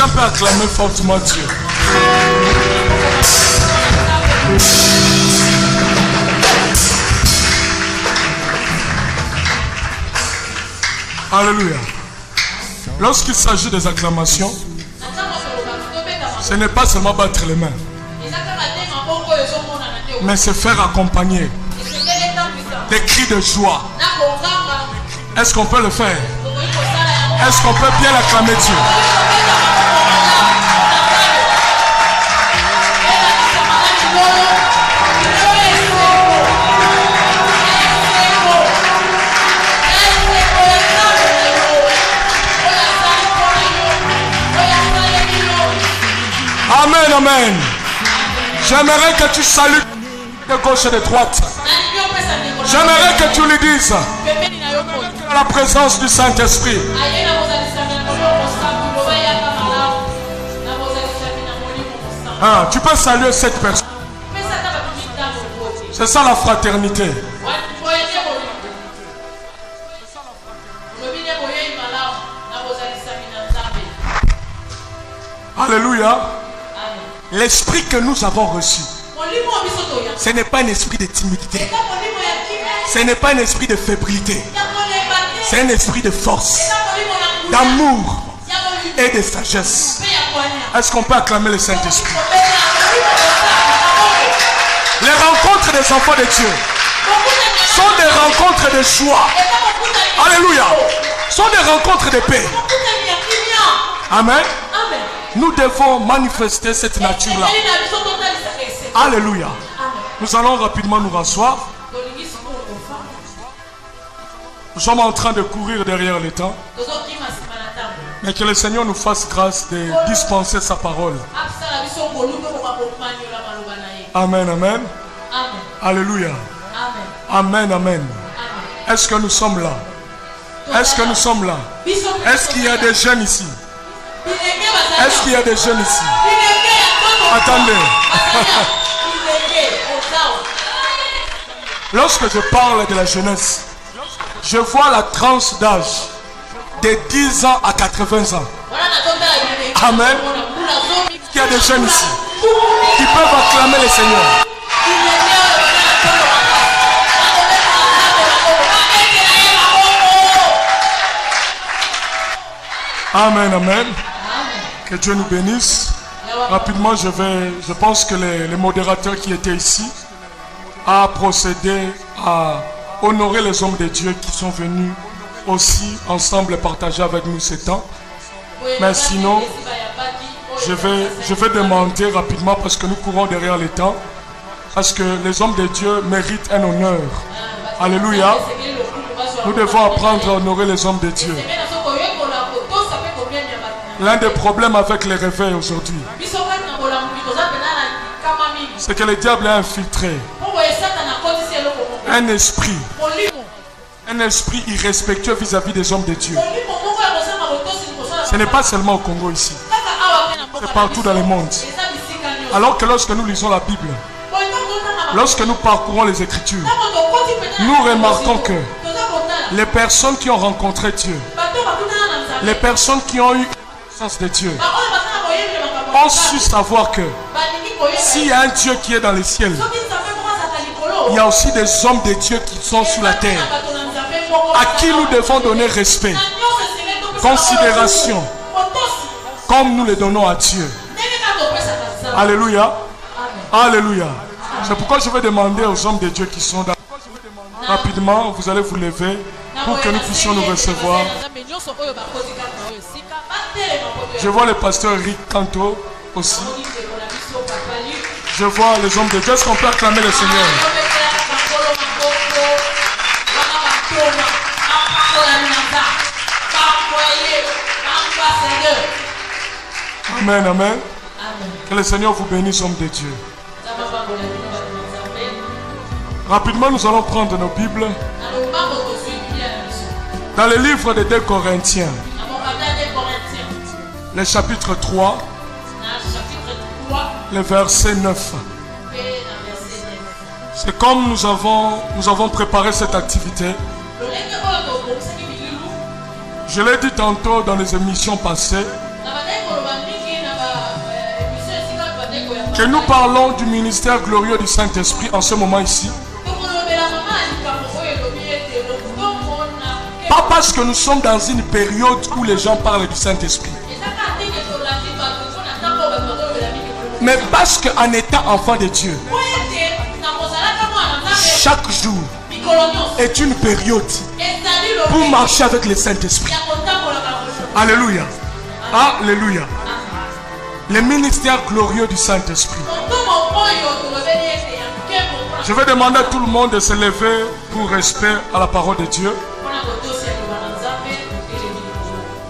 Quelqu'un peut acclamer fortement Dieu. Alléluia. Lorsqu'il s'agit des acclamations, ce n'est pas seulement battre les mains, mais se faire accompagner des cris de joie. Est-ce qu'on peut le faire? Est-ce qu'on peut bien acclamer Dieu? Amen, amen. J'aimerais que tu salues de gauche et de droite. J'aimerais que tu lui dises à la présence du Saint-Esprit. Ah, tu peux saluer cette personne. C'est ça la fraternité. Alléluia. L'esprit que nous avons reçu, ce n'est pas un esprit de timidité. Ce n'est pas un esprit de fébrilité. C'est un esprit de force, d'amour et de sagesse. Est-ce qu'on peut acclamer le Saint-Esprit? Les rencontres des enfants de Dieu sont des rencontres de joie. Alléluia. Sont des rencontres de paix. Amen. Nous devons manifester cette nature-là. Alléluia. Nous allons rapidement nous rasseoir. Nous sommes en train de courir derrière le temps. Mais que le Seigneur nous fasse grâce de dispenser sa parole. Amen, amen. Alléluia. Amen, amen. Est-ce que nous sommes là? Est-ce que nous sommes là? Est-ce qu'il y a des jeunes ici? Est-ce qu'il y a des jeunes ici? Attendez. Lorsque je parle de la jeunesse, je vois la tranche d'âge de 10 ans à 80 ans. Amen. Il y a des jeunes ici qui peuvent acclamer le Seigneur. Amen, amen. Que Dieu nous bénisse. Rapidement, je pense que les modérateurs qui étaient ici a procédé à honorer les hommes de Dieu qui sont venus aussi ensemble partager avec nous ce temps. Mais sinon, je vais demander rapidement, parce que nous courons derrière le temps, parce que les hommes de Dieu méritent un honneur. Alléluia. Nous devons apprendre à honorer les hommes de Dieu. L'un des problèmes avec les réveils aujourd'hui, c'est que le diable a infiltré un esprit irrespectueux vis-à-vis des hommes de Dieu. Ce n'est pas seulement au Congo ici, c'est partout dans le monde. Alors que lorsque nous lisons la Bible, lorsque nous parcourons les Écritures, nous remarquons que les personnes qui ont rencontré Dieu, les personnes qui ont eu la connaissance de Dieu, ont su savoir que s'il y a un Dieu qui est dans les ciels, il y a aussi des hommes de Dieu qui sont sur la terre, à qui nous devons donner respect, considération, comme nous les donnons à Dieu. Alléluia. Alléluia. C'est pourquoi je vais demander aux hommes de Dieu qui sont là. Rapidement, vous allez vous lever pour que nous puissions nous recevoir. Je vois le pasteur Rick Canto aussi. Je vois les hommes de Dieu. Est-ce qu'on peut acclamer le Seigneur? Amen, amen. Que le Seigneur vous bénisse, hommes de Dieu. Rapidement, nous allons prendre nos Bibles dans le livre des 2 Corinthiens, le chapitre 3, le verset 9. C'est comme nous avons préparé cette activité. Je l'ai dit tantôt dans les émissions passées. Que nous parlons du ministère glorieux du Saint-Esprit en ce moment ici. Pas parce que nous sommes dans une période où les gens parlent du Saint-Esprit, mais parce qu'en étant enfant de Dieu, chaque jour est une période pour marcher avec le Saint-Esprit. Alléluia. Alléluia. Le ministère glorieux du Saint-Esprit. Je vais demander à tout le monde de se lever pour respect à la parole de Dieu.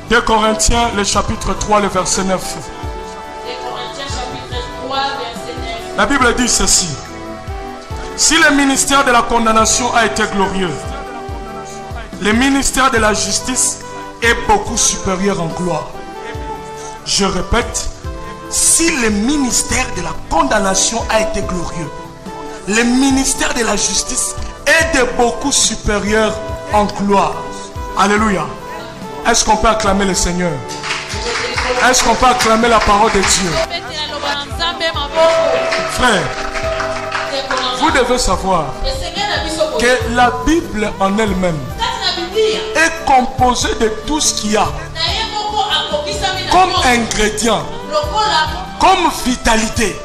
2 Corinthiens, le chapitre 3, le verset 9. La Bible dit ceci. Si le ministère de la condamnation a été glorieux, le ministère de la justice est beaucoup supérieur en gloire. Je répète, si le ministère de la condamnation a été glorieux, le ministère de la justice est de beaucoup supérieur en gloire. Alléluia. Est-ce qu'on peut acclamer le Seigneur? Est-ce qu'on peut acclamer la parole de Dieu? Frère, vous devez savoir que la Bible en elle-même est composée de tout ce qu'il y a comme ingrédient, comme vitalité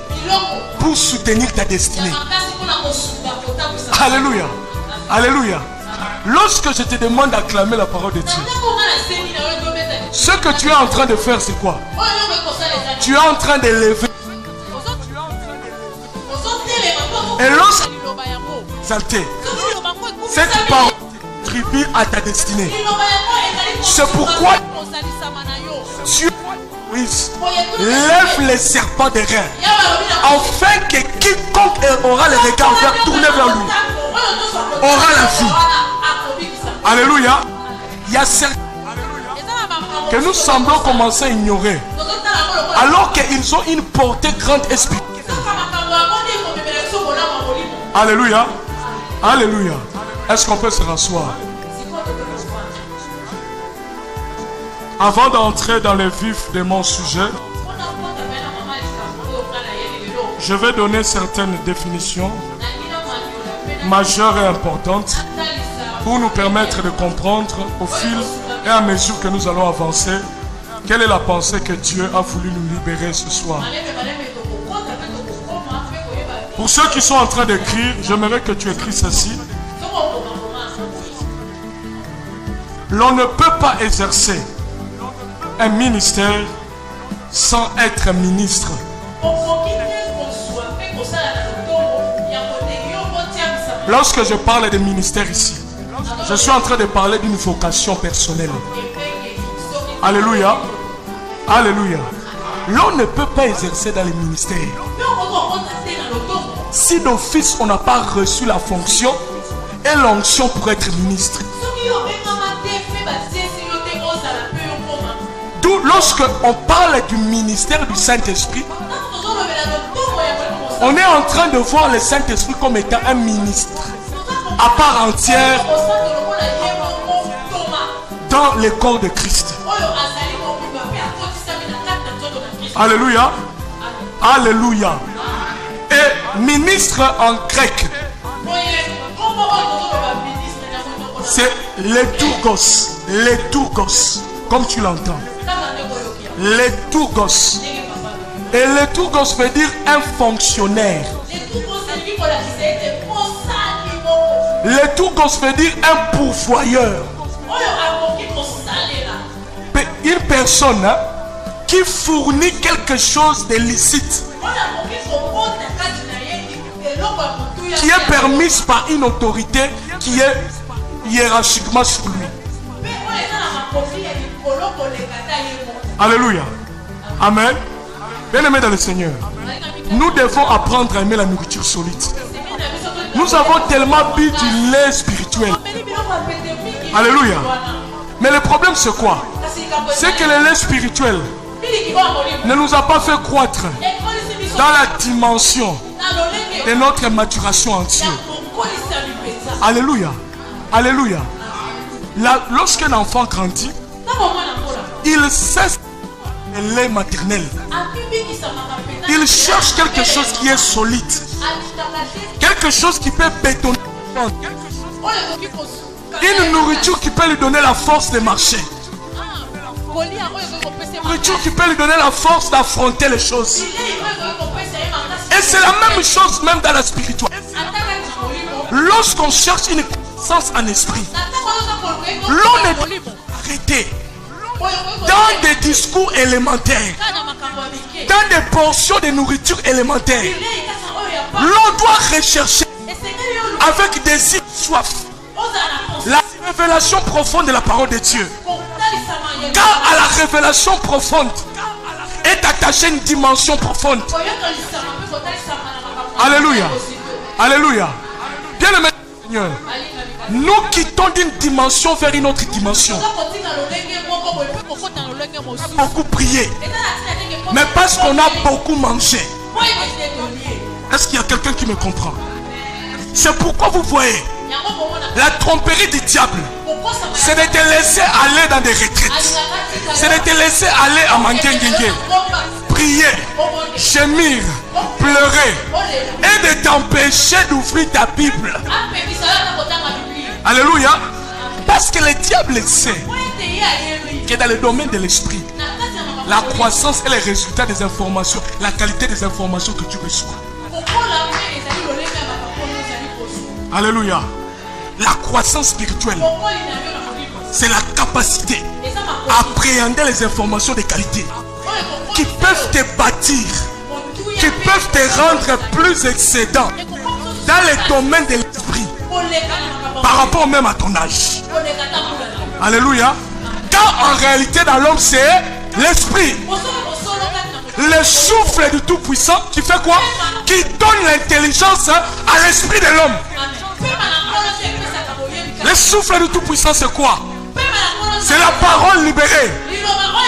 pour soutenir ta destinée. Alléluia. Alléluia. Lorsque je te demande d'acclamer la parole de Dieu, ce que tu es en train de faire, c'est quoi? Tu es en train d'élever. Et lorsque cette parole contribue à ta destinée, c'est pourquoi Dieu lève les serpents des reins, afin que quiconque aura le regard tourné vers lui aura la vie. Alléluia. Il y a certains que nous semblons commencer à ignorer, alors qu'ils ont une portée grande esprit. Alléluia. Alléluia. Est-ce qu'on peut se rasseoir? Avant d'entrer dans le vif de mon sujet, je vais donner certaines définitions majeures et importantes pour nous permettre de comprendre au fil et à mesure que nous allons avancer quelle est la pensée que Dieu a voulu nous libérer ce soir. Pour ceux qui sont en train d'écrire, j'aimerais que tu écris ceci. L'on ne peut pas exercer un ministère sans être ministre. Lorsque je parle de ministère ici, je suis en train de parler d'une vocation personnelle. Alléluia. Alléluia. L'on ne peut pas exercer dans les ministères si d'office on n'a pas reçu la fonction et l'onction pour être ministre. D'où lorsque on parle du ministère du Saint-Esprit, on est en train de voir le Saint-Esprit comme étant un ministre à part entière dans le corps de Christ. Alléluia. Alléluia. Et ministre en grec, c'est l'étourgos. L'étourgos, comme tu l'entends. L'étourgos. Et l'étourgos veut dire un fonctionnaire. L'étourgos veut dire un pourvoyeur. Une personne qui fournit quelque chose de licite, qui est permise par une autorité qui est hiérarchiquement sur lui. Alléluia. Amen. Bien-aimés dans le Seigneur, nous devons apprendre à aimer la nourriture solide. Nous avons tellement bu du lait spirituel. Alléluia. Mais le problème c'est quoi? C'est que le lait spirituel ne nous a pas fait croître dans la dimension de notre maturation en Dieu. Alléluia. Alléluia. Lorsqu'un enfant grandit, il cesse le lait maternel. Il cherche quelque chose qui est solide. Quelque chose qui peut bétonner. Une nourriture qui peut lui donner la force de marcher. Une nourriture qui peut lui donner la force d'affronter les choses. Et c'est la même chose même dans la spiritualité. Lorsqu'on cherche une connaissance en esprit, l'on est arrêté dans des discours élémentaires, dans des portions de nourriture élémentaire. L'on doit rechercher avec désir, soif, la révélation profonde de la parole de Dieu. Car à la révélation profonde est attachée une dimension profonde. Alléluia. Alléluia. Bien aimé Seigneur, nous quittons d'une dimension vers une autre dimension. On a beaucoup prié, mais parce qu'on a beaucoup mangé. Est-ce qu'il y a quelqu'un qui me comprend? C'est pourquoi vous voyez la tromperie du diable, c'est de te laisser aller dans des retraites, c'est de te laisser aller à Mangengengue, prier, gémir, pleurer et de t'empêcher d'ouvrir ta Bible. Alléluia. Parce que le diable sait que dans le domaine de l'esprit, la croissance est le résultat des informations, la qualité des informations que tu reçois. Alléluia. La croissance spirituelle, c'est la capacité à appréhender les informations de qualité qui peuvent te bâtir, qui peuvent te rendre plus excédent dans le domaine de l'esprit par rapport même à ton âge. Alléluia. Car en réalité dans l'homme c'est l'esprit, le souffle du Tout-Puissant qui fait quoi? Qui donne l'intelligence à l'esprit de l'homme. Le souffle du Tout-Puissant c'est quoi? C'est la parole libérée,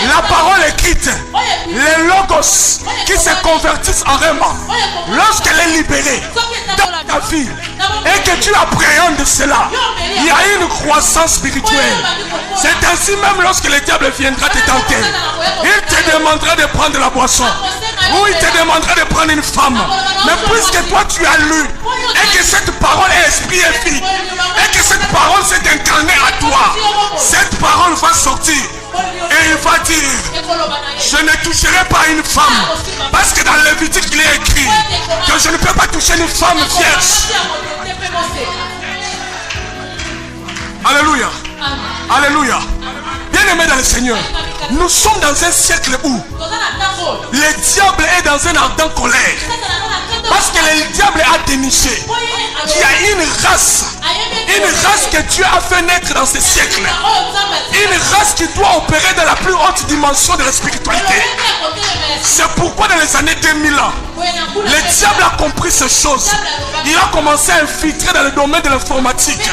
la parole écrite, les logos qui se convertissent en réma. Lorsqu'elle est libérée dans ta vie et que tu appréhendes cela, il y a une croissance spirituelle. C'est ainsi même lorsque le diable viendra te tenter, il te demandera de prendre la boisson ou il te demandera de prendre une femme. Mais puisque toi tu as lu et que cette parole est esprit et vie et que cette parole s'est incarnée à toi, cette parole va sortir et il va dire: je ne toucherai pas une femme, parce que dans le Lévitique il est écrit que je ne peux pas toucher une femme vierge. Alléluia. Alléluia. Bien-aimés dans le Seigneur, nous sommes dans un siècle où le diable est dans un ardent colère. Parce que le diable a déniché qu'il y a une race que Dieu a fait naître dans ce siècle. Une race qui doit opérer dans la plus haute dimension de la spiritualité. C'est pourquoi dans les années 2000 ans, le diable a compris ces choses. Il a commencé à infiltrer dans le domaine de l'informatique.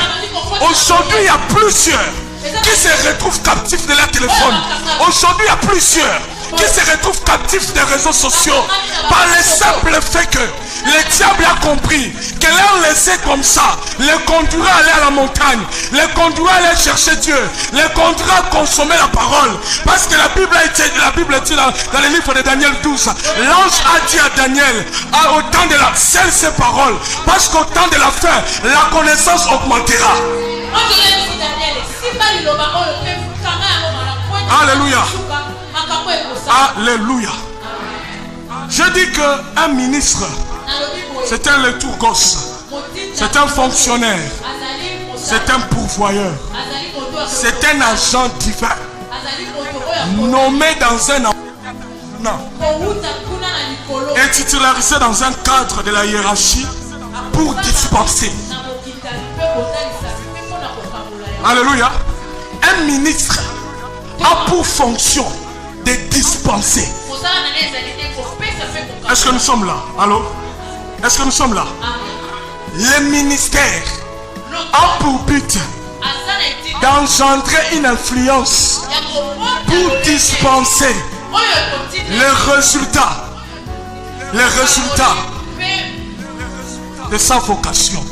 Aujourd'hui, il y a plusieurs qui se retrouvent captifs de leur téléphone. Aujourd'hui, il y a plusieurs qui se retrouvent captifs des réseaux sociaux par le simple fait que le diable a compris que leur laisser comme ça les conduira à aller à la montagne, les conduira à aller chercher Dieu, les conduira à consommer la parole. Parce que la Bible dit dans le livre de Daniel 12, l'ange a dit à Daniel, au temps de la scelle ses paroles, parce qu'au temps de la fin, la connaissance augmentera. Alléluia. Alléluia. Je dis qu'un ministre, c'est un leturgos, c'est un fonctionnaire, c'est un pourvoyeur, c'est un agent divin nommé dans un et titularisé dans un cadre de la hiérarchie pour dispenser. Alléluia. Un ministre a pour fonction de dispenser. Est-ce que nous sommes là? Allô? Est-ce que nous sommes là? Le ministère a pour but d'engendrer une influence pour dispenser les résultats de sa vocation.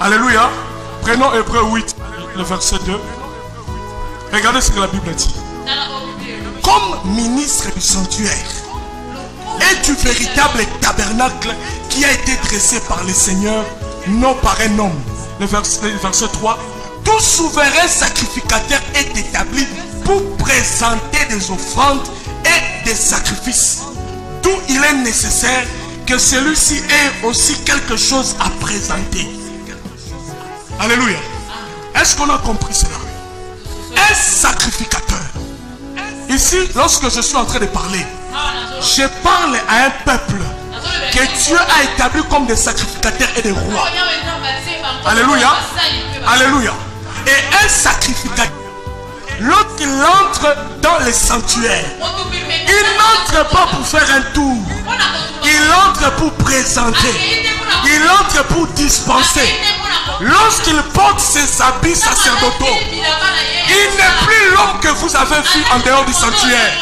Alléluia. Prenons Hébreux 8, le verset 2. Regardez ce que la Bible dit. comme ministre du sanctuaire et du véritable tabernacle qui a été dressé par le Seigneur, non par un homme. Le verset 3. Tout souverain sacrificateur est établi pour présenter des offrandes et des sacrifices. D'où il est nécessaire que celui-ci ait aussi quelque chose à présenter. Alléluia. Est-ce qu'on a compris cela? Un sacrificateur. Ici, lorsque je suis en train de parler, je parle à un peuple que Dieu a établi comme des sacrificateurs et des rois. Alléluia. Alléluia. Et un sacrificateur, lorsqu'il entre dans le sanctuaire, il n'entre pas pour faire un tour. Il entre pour présenter. Il entre pour dispenser. Lorsqu'il porte ses habits sacerdotaux, il n'est plus l'homme que vous avez vu en dehors du sanctuaire.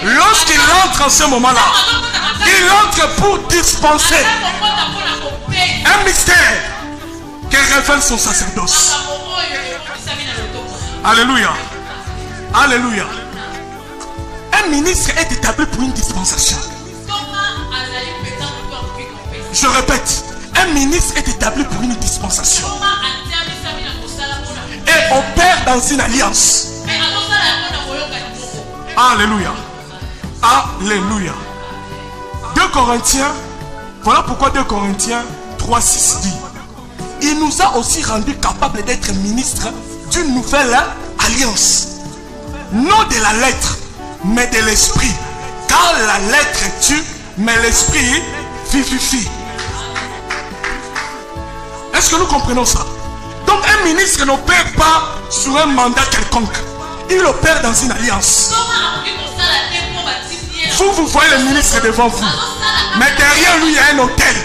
Lorsqu'il entre en ce moment-là, il entre pour dispenser un mystère qui révèle son sacerdoce. Alléluia. Alléluia. Un ministre est établi pour une dispensation. Je répète, un ministre est établi pour une dispensation et opère dans une alliance. Alléluia. Alléluia. 2 Corinthiens, voilà pourquoi 2 Corinthiens 3:6 dit: il nous a aussi rendu capables d'être ministres d'une nouvelle alliance, non de la lettre mais de l'esprit, car la lettre tue mais l'esprit vivifie. Est-ce que nous comprenons ça? Donc un ministre n'opère pas sur un mandat quelconque, il opère dans une alliance. Vous voyez le ministre devant vous, mais derrière lui il y a un hôtel.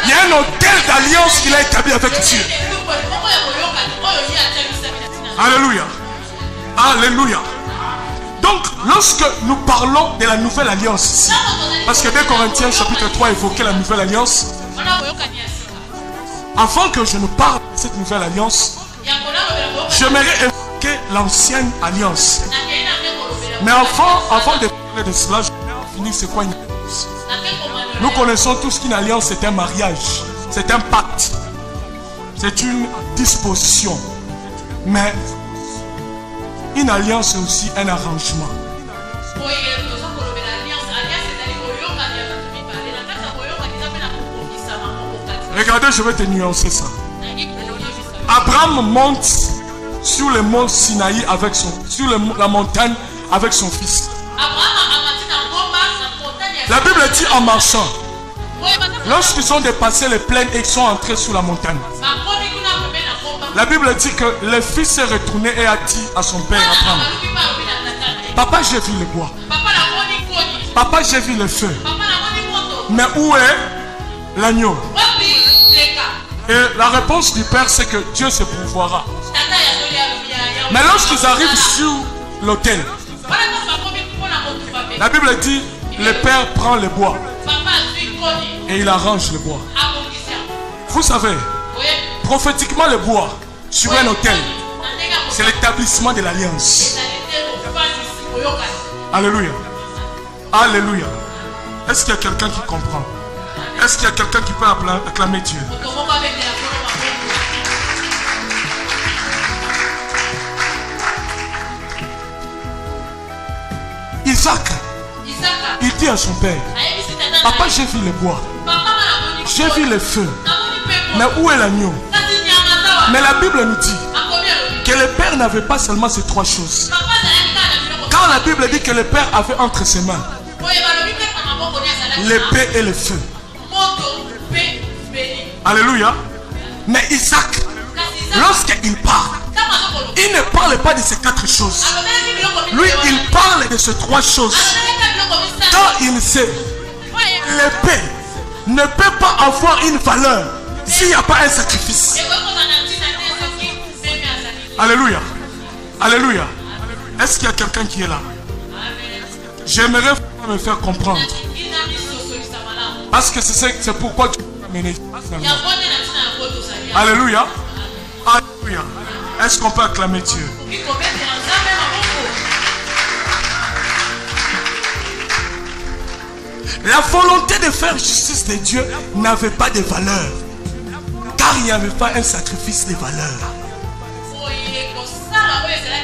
Il y a un hôtel d'alliance qu'il a établi avec Dieu. Alléluia. Alléluia. Donc lorsque nous parlons de la nouvelle alliance ici, parce que 2 Corinthiens chapitre 3 évoquait la nouvelle alliance, avant que je ne parle de cette nouvelle alliance, j'aimerais évoquer l'ancienne alliance. Mais avant de parler de cela, je vais finir c'est quoi une alliance. Nous connaissons tous qu'une alliance c'est un mariage, c'est un pacte, c'est une disposition. Mais une alliance c'est aussi un arrangement. Regardez, je vais te nuancer ça. Abraham monte sur le mont Sinaï avec la montagne avec son fils. La Bible dit en marchant. Lorsqu'ils ont dépassé les plaines et ils sont entrés sur la montagne, la Bible dit que le fils s'est retourné et a dit à son père Abraham: papa, j'ai vu le bois. Papa, j'ai vu le feu. Mais où est l'agneau? Et la réponse du père c'est que Dieu se pourvoira. Mais lorsqu'ils arrivent sur l'autel, la Bible dit le père prend le bois et il arrange le bois. Vous savez, prophétiquement le bois sur un autel, c'est l'établissement de l'alliance. Alléluia. Alléluia. Est-ce qu'il y a quelqu'un qui comprend? Est-ce qu'il y a quelqu'un qui peut acclamer Dieu? Isaac, il dit à son père: papa, j'ai vu le bois, j'ai vu le feu, mais où est l'agneau? Mais la Bible nous dit que le père n'avait pas seulement ces trois choses. Quand la Bible dit que le père avait entre ses mains l'épée et le feu. Alléluia. Mais Isaac, lorsqu'il parle, il ne parle pas de ces quatre choses. Lui, il parle de ces trois choses. Car il sait, l'épée ne peut pas avoir une valeur s'il n'y a pas un sacrifice. Alléluia. Alléluia. Est-ce qu'il y a quelqu'un qui est là? J'aimerais me faire comprendre. Parce que c'est pourquoi tu m'as amené. Alléluia. Alléluia. Est-ce qu'on peut acclamer Dieu? La volonté de faire justice de Dieu n'avait pas de valeur. Car il n'y avait pas un sacrifice de valeur.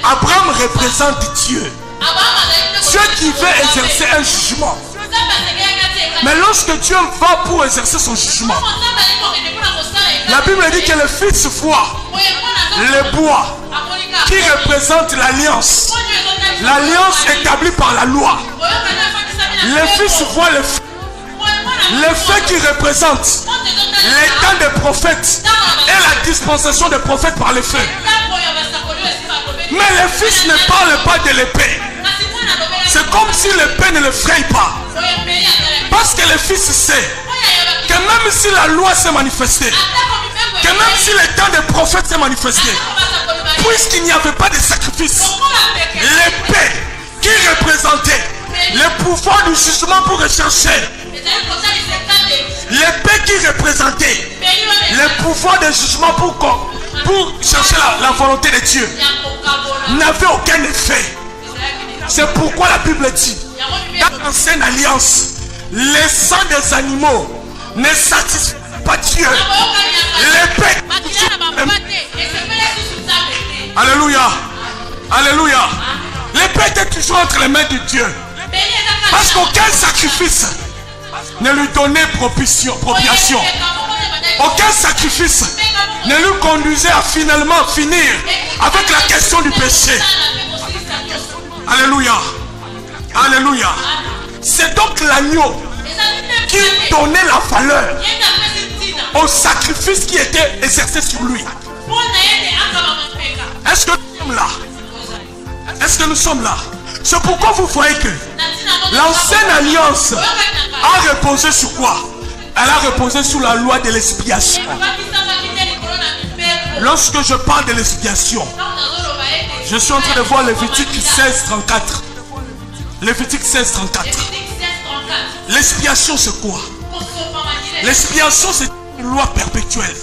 Abraham représente Dieu. Dieu qui veut exercer un jugement. Mais lorsque Dieu va pour exercer son jugement, la Bible dit que le Fils voit le bois qui représente l'alliance. L'alliance établie par la loi. Le Fils voit le feu qui représente l'état des prophètes et la dispensation des prophètes par le feu. Mais le Fils ne parle pas de l'épée. C'est comme si l'épée ne le fraye pas. Parce que le Fils sait que même si la loi s'est manifestée, que même si le temps des prophètes s'est manifesté, puisqu'il n'y avait pas de sacrifice, l'épée qui représentait le pouvoir du jugement pour rechercher, l'épée qui représentait le pouvoir de jugement pour chercher la volonté de Dieu, n'avait aucun effet. C'est pourquoi la Bible dit, dans l'ancienne alliance, les sangs des animaux ne satisfont pas Dieu. L'épée. Alléluia. Alléluia. L'épée était toujours entre les mains de Dieu. Parce qu'aucun sacrifice ne lui donnait propiation. Aucun sacrifice ne lui conduisait à finalement finir avec la question du péché. Alléluia. Alléluia. C'est donc l'agneau qui donnait la valeur au sacrifice qui était exercé sur lui. Est-ce que nous sommes là? Est-ce que nous sommes là? C'est pourquoi vous voyez que l'ancienne alliance a reposé sur quoi? Elle a reposé sur la loi de l'expiation. Lorsque je parle de l'expiation, je suis en train de voir Lévitique 16:34. Lévitique 16:34. L'expiation c'est quoi? L'expiation c'est une loi perpétuelle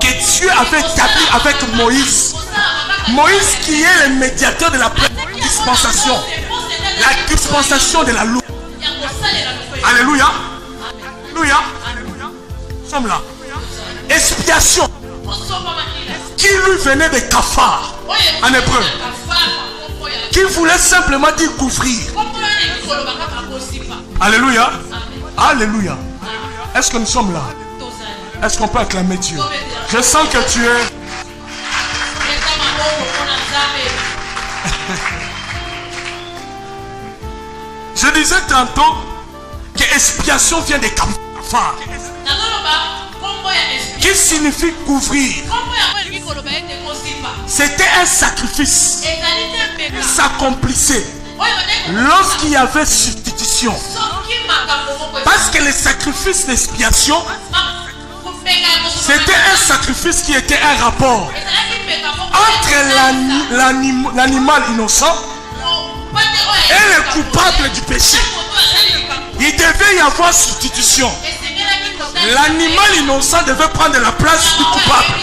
que Dieu avait établie avec Moïse. Moïse qui est le médiateur de la dispensation. La dispensation de la loi. Alléluia. Alléluia. Nous sommes là. Expiation qui lui venait de Kafar en hébreu, qui voulait simplement dire couvrir. Alléluia. Alléluia. Est-ce que nous sommes là? Est-ce qu'on peut acclamer Dieu? Je sens que tu es. Je disais tantôt que expiation vient de Kafar, qui signifie couvrir. C'était un sacrifice qui s'accomplissait lorsqu'il y avait substitution. Parce que le sacrifice d'expiation, c'était un sacrifice qui était un rapport entre l'animal innocent et le coupable du péché. Il devait y avoir substitution. L'animal innocent devait prendre la place du coupable,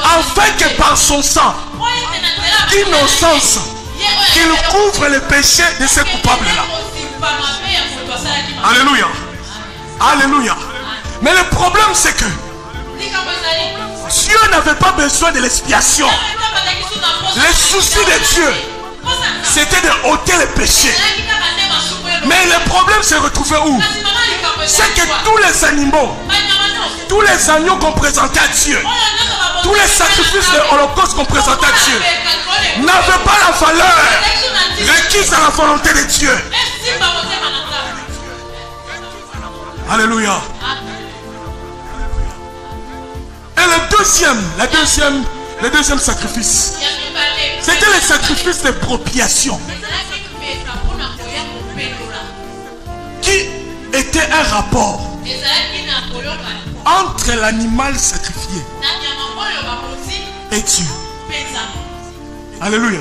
afin que par son sang d'innocence, qu'il couvre le péché de ce coupable-là. Alléluia. Alléluia. Mais le problème c'est que Dieu n'avait pas besoin de l'expiation. Le souci de Dieu, c'était de ôter le péché. Mais le problème s'est retrouvé où? C'est que tous les animaux, tous les agneaux qu'on présentait à Dieu, tous les sacrifices de l'Holocauste qu'on présentait à Dieu, n'avaient pas la valeur requise à la volonté de Dieu. Alléluia. Et le deuxième sacrifice, c'était le sacrifice de propiation, qui était un rapport entre l'animal sacrifié et Dieu. Alléluia.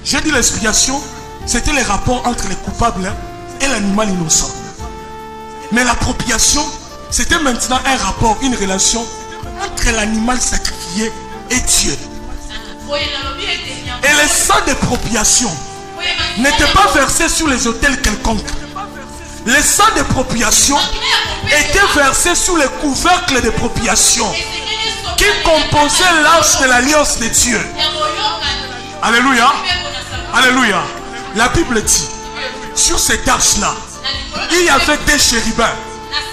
J'ai dit l'expiation, c'était le rapport entre les coupables et l'animal innocent. Mais l'appropriation, c'était maintenant un rapport, une relation entre l'animal sacrifié et Dieu. Et le sang d'appropriation n'était pas versé sur les autels quelconques, Le sang de propriation était versé sous le couvercle de propriation qui composait l'arche de l'alliance de Dieu. Alléluia. Alléluia. La Bible dit, sur cette arche-là, il y avait des chérubins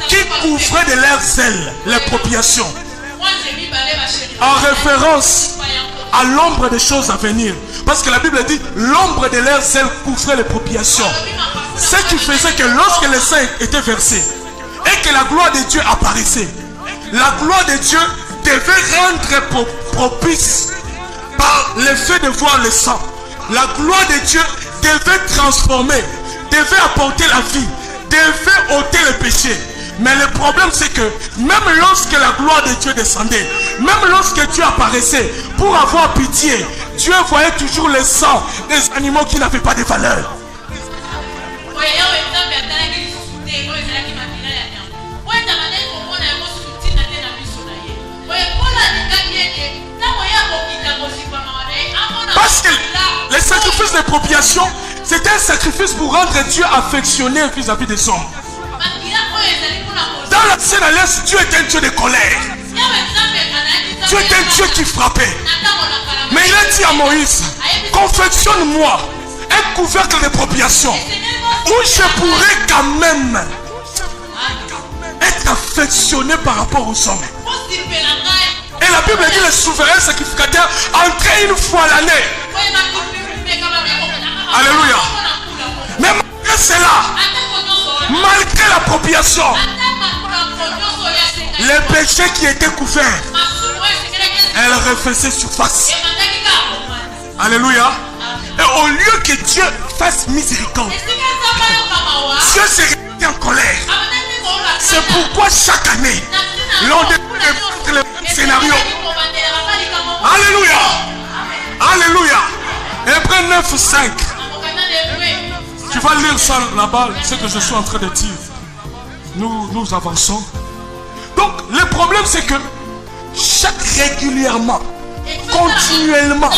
qui couvraient de leurs ailes l'expropriation, en référence à l'ombre des choses à venir. Parce que la Bible dit, l'ombre de leurs ailes couvrait l'expropriation. Ce qui faisait que lorsque le sang était versé et que la gloire de Dieu apparaissait, la gloire de Dieu devait rendre propice par le fait de voir le sang. La gloire de Dieu devait transformer, devait apporter la vie, devait ôter le péché. Mais le problème c'est que même lorsque la gloire de Dieu descendait, même lorsque Dieu apparaissait pour avoir pitié, Dieu voyait toujours le sang des animaux qui n'avaient pas de valeur. Parce que le sacrifice d'expropriation, c'était un sacrifice pour rendre Dieu affectionné vis-à-vis des hommes. Dans l'ancienne alliance, Dieu est un Dieu de colère. Dieu est un Dieu qui frappait. Mais il a dit à Moïse, confectionne-moi un couvercle d'expropriation où je pourrais quand même être affectionné par rapport aux hommes. Et la Bible dit le souverain sacrificateur entrait une fois l'année. Alléluia. Mais malgré cela, malgré l'appropriation, les péchés qui étaient couverts, elles refaisaient surface. Alléluia. Et au lieu que Dieu fasse miséricorde, Dieu s'est réveillé en colère. C'est pourquoi chaque année, l'on devait faire le même scénario. Alléluia. Alléluia. Hébreux 9, 5. Tu vas lire ça là-bas, ce que je suis en train de dire. Nous avançons. Donc, le problème c'est que régulièrement, continuellement,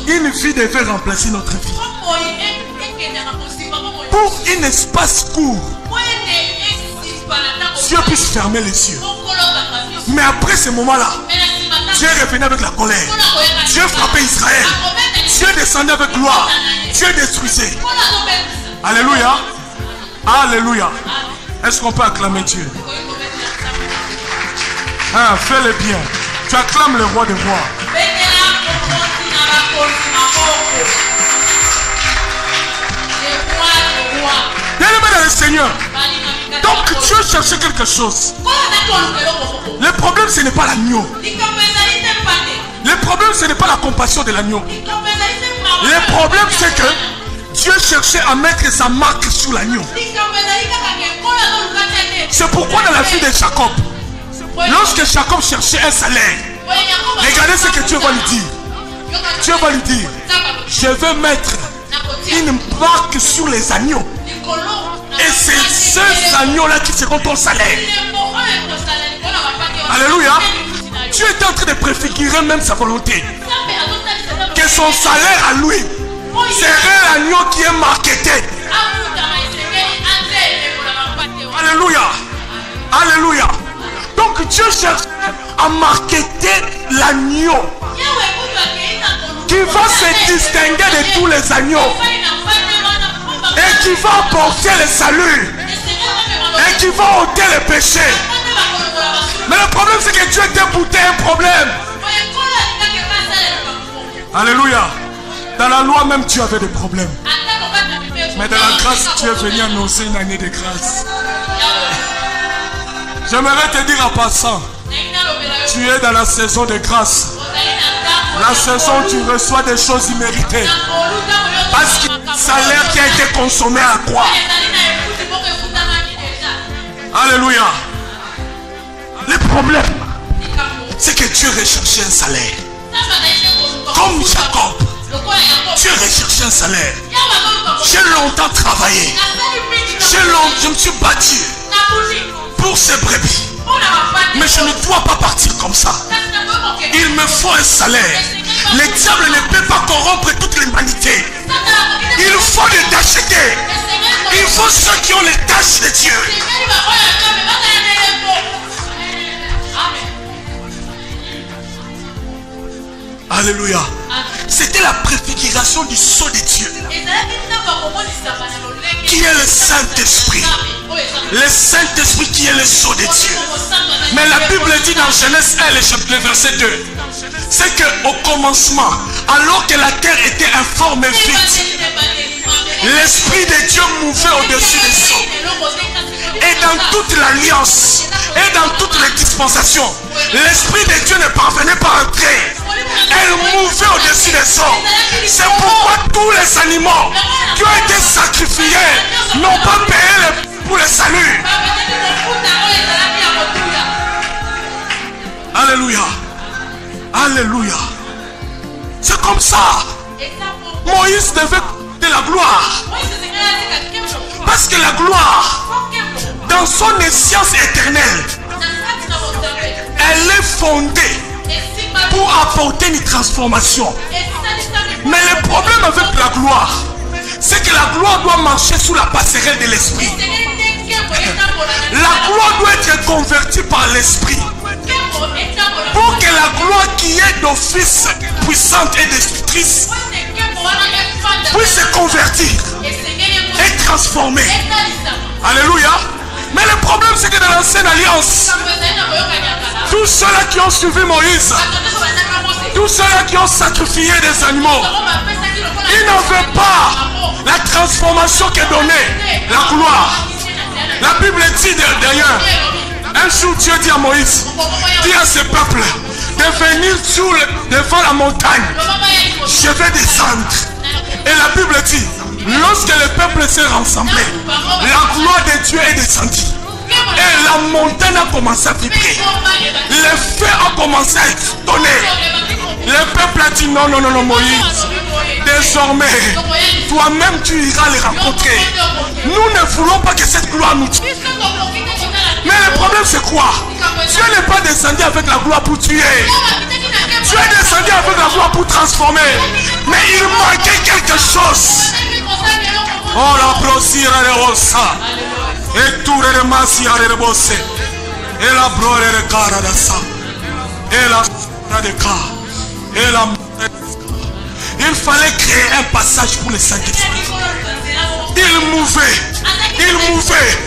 une vie devait remplacer notre vie. Pour un espace court, Dieu puisse fermer les yeux. Mais après ce moment-là, Dieu revenait avec la colère. Dieu frappait Israël. Dieu descendait avec gloire. Dieu détruisait. Alléluia. Alléluia. Est-ce qu'on peut acclamer Dieu? Hein, fais-le bien. Tu acclames le roi des rois. Bien-aimé dans le Seigneur. Donc Dieu cherchait quelque chose. Le problème ce n'est pas l'agneau. Le problème ce n'est pas la compassion de l'agneau. Le problème c'est que Dieu cherchait à mettre sa marque sur l'agneau. C'est pourquoi dans la vie de Jacob, lorsque Jacob cherchait un salaire, regardez ce que Dieu va lui dire. Dieu va lui dire, je vais mettre une marque sur les agneaux. Et c'est ces agneaux-là qui seront ton salaire. Alléluia. Dieu est en train de préfigurer même sa volonté. Que son salaire à lui serait l'agneau qui est marketé. Alléluia. Alléluia. Donc Dieu cherche à marketer l'agneau qui va se distinguer de tous les agneaux et qui va apporter le salut et qui va ôter le péché. Mais le problème c'est que Dieu déboutait un problème. Alléluia. Dans la loi même tu avais des problèmes. Mais dans la grâce tu es venu annoncer une année de grâce. J'aimerais te dire en passant, tu es dans la saison de grâce. La saison où tu reçois des choses imméritées. Parce que le salaire qui a été consommé à la croix. Alléluia. Le problème, c'est que Dieu recherchait un salaire. Comme Jacob, Dieu recherchait un salaire. J'ai longtemps travaillé. Je me suis battu pour ces brebis. Mais je ne dois pas partir comme ça. Il me faut un salaire. Le diable ne peut pas corrompre toute l'humanité. Il faut les acheter. Il faut ceux qui ont les tâches de Dieu. Alléluia. C'était la préfiguration du sceau de Dieu, qui est le Saint-Esprit. Le Saint-Esprit qui est le sceau de Dieu. Mais la Bible dit dans Genèse 1, le verset 2, c'est qu'au commencement, alors que la terre était informe et vide, l'Esprit de Dieu mouvait au-dessus des sceaux. Et dans toute l'alliance, et dans toutes les dispensations, l'Esprit de Dieu ne parvenait pas à entrer. Elle mouvait au-dessus des sceaux. C'est pourquoi tous les animaux qui ont été sacrifiés n'ont pas payé pour le salut. Alléluia. Alléluia. C'est comme ça. Moïse devait de la gloire. Parce que la gloire, dans son essence éternelle, elle est fondée pour apporter une transformation. Mais le problème avec la gloire, c'est que la gloire doit marcher sous la passerelle de l'esprit. La gloire doit être convertie par l'esprit. Pour que la gloire qui est d'office puissante et destructrice puisse se convertir et transformer. Alléluia. Mais le problème, c'est que dans l'ancienne alliance, tous ceux-là qui ont suivi Moïse, tous ceux-là qui ont sacrifié des animaux, ils n'avaient pas la transformation que donnait la gloire. La Bible dit d'ailleurs, un jour Dieu dit à Moïse, dit à ce peuple de venir devant la montagne, je vais descendre. Et la Bible dit, lorsque le peuple s'est rassemblé, la gloire de Dieu est descendue. Et la montagne a commencé à vibrer. Le feu a commencé à donner. Le peuple a dit non, non, non, non, Moïse. Désormais, toi-même tu iras les rencontrer. Nous ne voulons pas que cette gloire nous tue. Mais le problème c'est quoi? Dieu n'est pas descendu avec la gloire pour tuer. Dieu est descendu avec la gloire pour transformer. Mais il manquait quelque chose. Oh la brosira de rosa. Et tout le massia de bosse. Et la brore de cara de ça. Et la de car. Et la. Il fallait créer un passage pour le Saint-Esprit. Il mouvait. Il mouvait.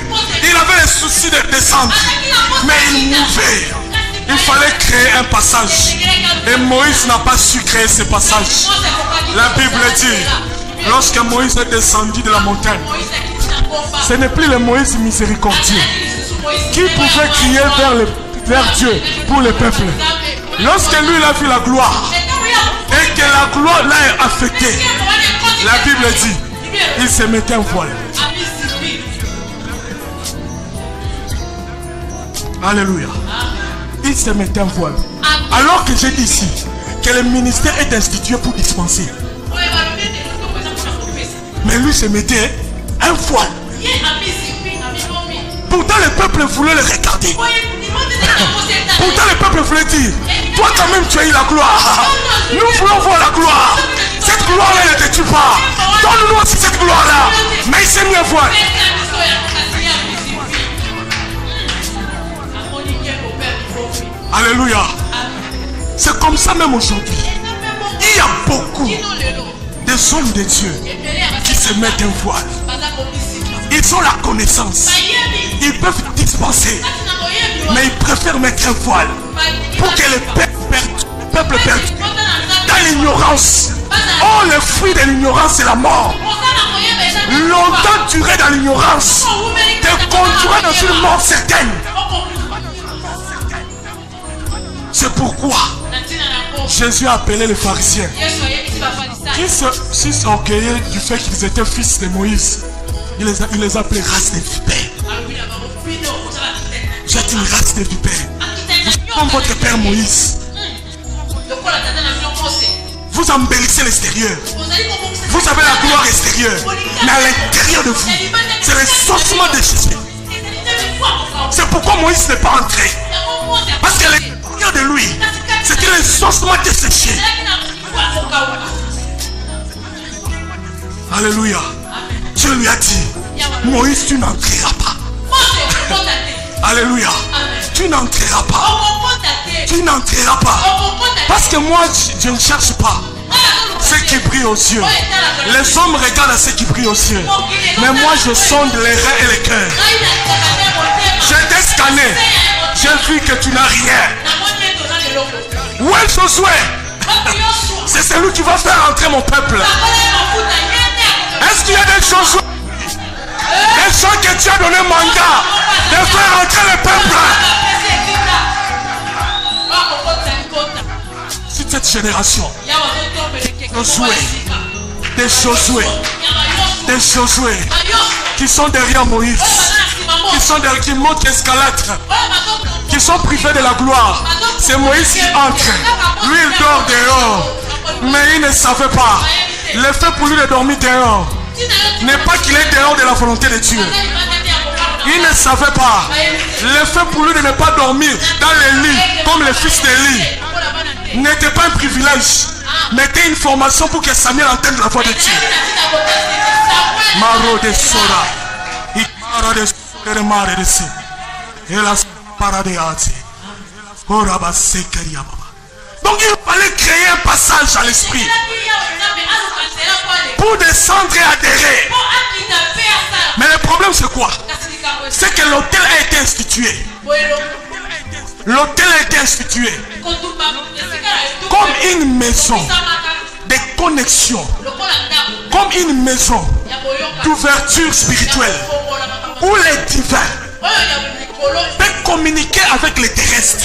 Il avait le souci de descendre. Mais il mouvait. Il fallait créer un passage. Et Moïse n'a pas su créer ce passage. La Bible dit, lorsque Moïse est descendu de la montagne, ce n'est plus le Moïse miséricordieux qui pouvait crier vers Dieu pour le peuple. Lorsque lui il a vu la gloire et que la gloire l'a affecté, la Bible dit, il se mettait en voile. Alléluia. Il se mettait en voile. Alors que j'ai dit ici que le ministère est institué pour dispenser. Mais lui se mettait un voile. Pourtant le peuple voulait le regarder. Pourtant le peuple voulait dire, toi quand même tu as eu la gloire. Nous voulons voir la gloire. Cette gloire-là ne te tue pas. Donne-nous aussi cette gloire-là. Mais il s'est mis un voile. Alléluia. C'est comme ça même aujourd'hui. Il y a beaucoup des hommes de Dieu qui se mettent un voile. Ils ont la connaissance. Ils peuvent dispenser. Mais ils préfèrent mettre un voile pour que le peuple perde dans l'ignorance. Oh, le fruit de l'ignorance, c'est la mort. Longtemps durer dans l'ignorance te conduira dans une mort certaine. C'est pourquoi Jésus a appelé les pharisiens qui s'orgueillaient du fait qu'ils étaient fils de Moïse. Il les a appelés race de vipères. Vous êtes une race de vipères. Comme votre père Moïse. Vous embellissez l'extérieur. Vous avez la gloire extérieure. Mais à l'intérieur de vous, c'est le saucement de Jésus. C'est pourquoi Moïse n'est pas entré. Parce que l'intérieur de lui, c'était le saucement desséché. Alléluia. Dieu lui a dit, Moïse, tu n'entreras pas. Alléluia. Tu n'entreras pas. Tu n'entreras pas. Parce que moi, je ne cherche pas ce qui brille aux yeux. Les hommes regardent à ce qui brille aux yeux. Mais moi, je sonde les reins et les cœurs. J'ai t'ai scanné. J'ai vu que tu n'as rien. Où est Josué? C'est celui qui va faire entrer mon peuple. Est-ce qu'il y a des choses, des gens que tu as donné mandat de faire entrer le peuple? Si cette génération, des Josué qui sont derrière Moïse, qui montent l'escalade, qui sont privés de la gloire, c'est Moïse qui entre. Lui, il dort dehors, mais il ne savait pas. Le fait pour lui de dormir dehors n'est pas qu'il est dehors de la volonté de Dieu. Il ne savait pas. Le fait pour lui de ne pas dormir dans les lits comme le fils d'Élie n'était pas un privilège, mais était une formation pour que Samuel entende la voix de Dieu. Maro de Sora, Ikara de Sora, Mare de Se, et la Paradeate, Oraba Sekeria. Donc il fallait créer un passage à l'esprit pour descendre et adhérer. Mais le problème c'est quoi? C'est que l'autel a été institué. L'autel a été institué comme une maison de connexion, comme une maison d'ouverture spirituelle où les divins peuvent communiquer avec les terrestres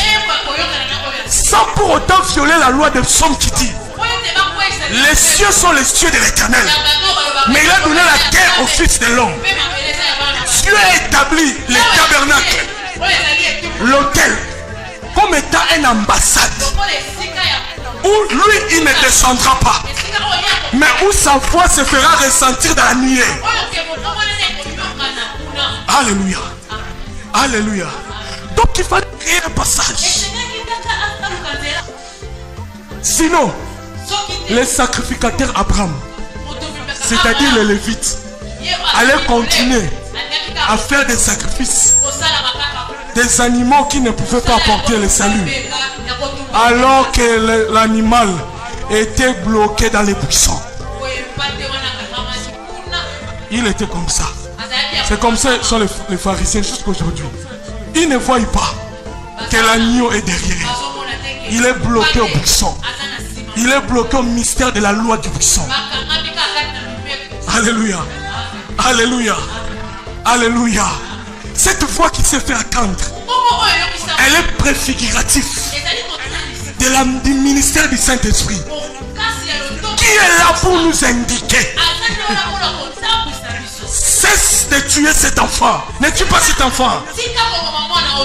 sans pour autant violer la loi de Psaume qui dit les cieux sont les cieux de l'Éternel, mais il a donné la terre au fils de l'homme. Dieu a établi les tabernacles, l'autel, comme étant une ambassade où lui il ne descendra pas, mais où sa voix se fera ressentir dans la nuée. Alléluia. Alléluia. Donc il fallait créer un passage. Sinon, les sacrificateurs Abraham, c'est-à-dire les Lévites, allaient continuer à faire des sacrifices, des animaux qui ne pouvaient pas apporter le salut, alors que l'animal était bloqué dans les buissons. Il était comme ça. C'est comme ça sont les pharisiens jusqu'aujourd'hui. Ils ne voient pas que l'agneau est derrière. Il est bloqué au buisson. Il est bloqué au mystère de la loi du buisson. Alléluia. Alléluia. Alléluia. Cette voix qui s'est fait attendre, elle est préfigurative du ministère du Saint-Esprit, qui est là pour nous indiquer: cesse de tuer cet enfant. Ne tue pas cet enfant,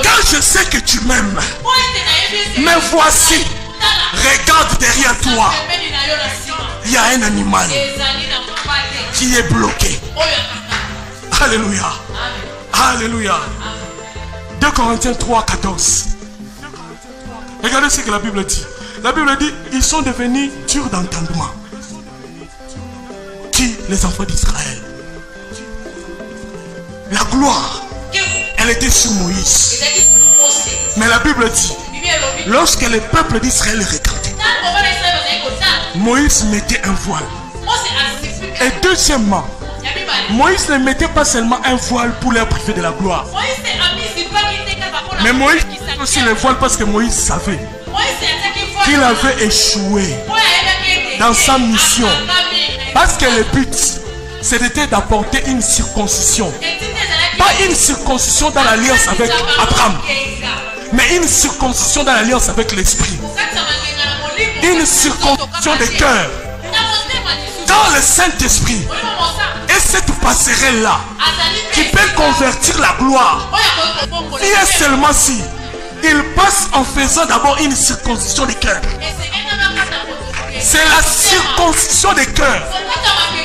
car je sais que tu m'aimes. Mais voici, regarde derrière toi, il y a un animal qui est bloqué. Alléluia. Alléluia. 2 Corinthiens 3, 14. Regardez ce que la Bible dit. La Bible dit: ils sont devenus durs d'entendement. Qui? Les enfants d'Israël. La gloire, elle était sur Moïse. Mais la Bible dit, lorsque le peuple d'Israël regardait, Moïse mettait un voile. Et deuxièmement, Moïse ne mettait pas seulement un voile pour leur priver de la gloire, mais Moïse mettait aussi le voile parce que Moïse savait qu'il avait échoué dans sa mission. Parce que le but, c'était d'apporter une circoncision. Pas une circoncision dans l'alliance avec Abraham, mais une circoncision dans l'alliance avec l'esprit. Une circoncision de cœur dans le Saint-Esprit. Et cette passerelle-là qui peut convertir la gloire, il y a seulement si il passe en faisant d'abord une circoncision de cœur. C'est la circoncision de cœur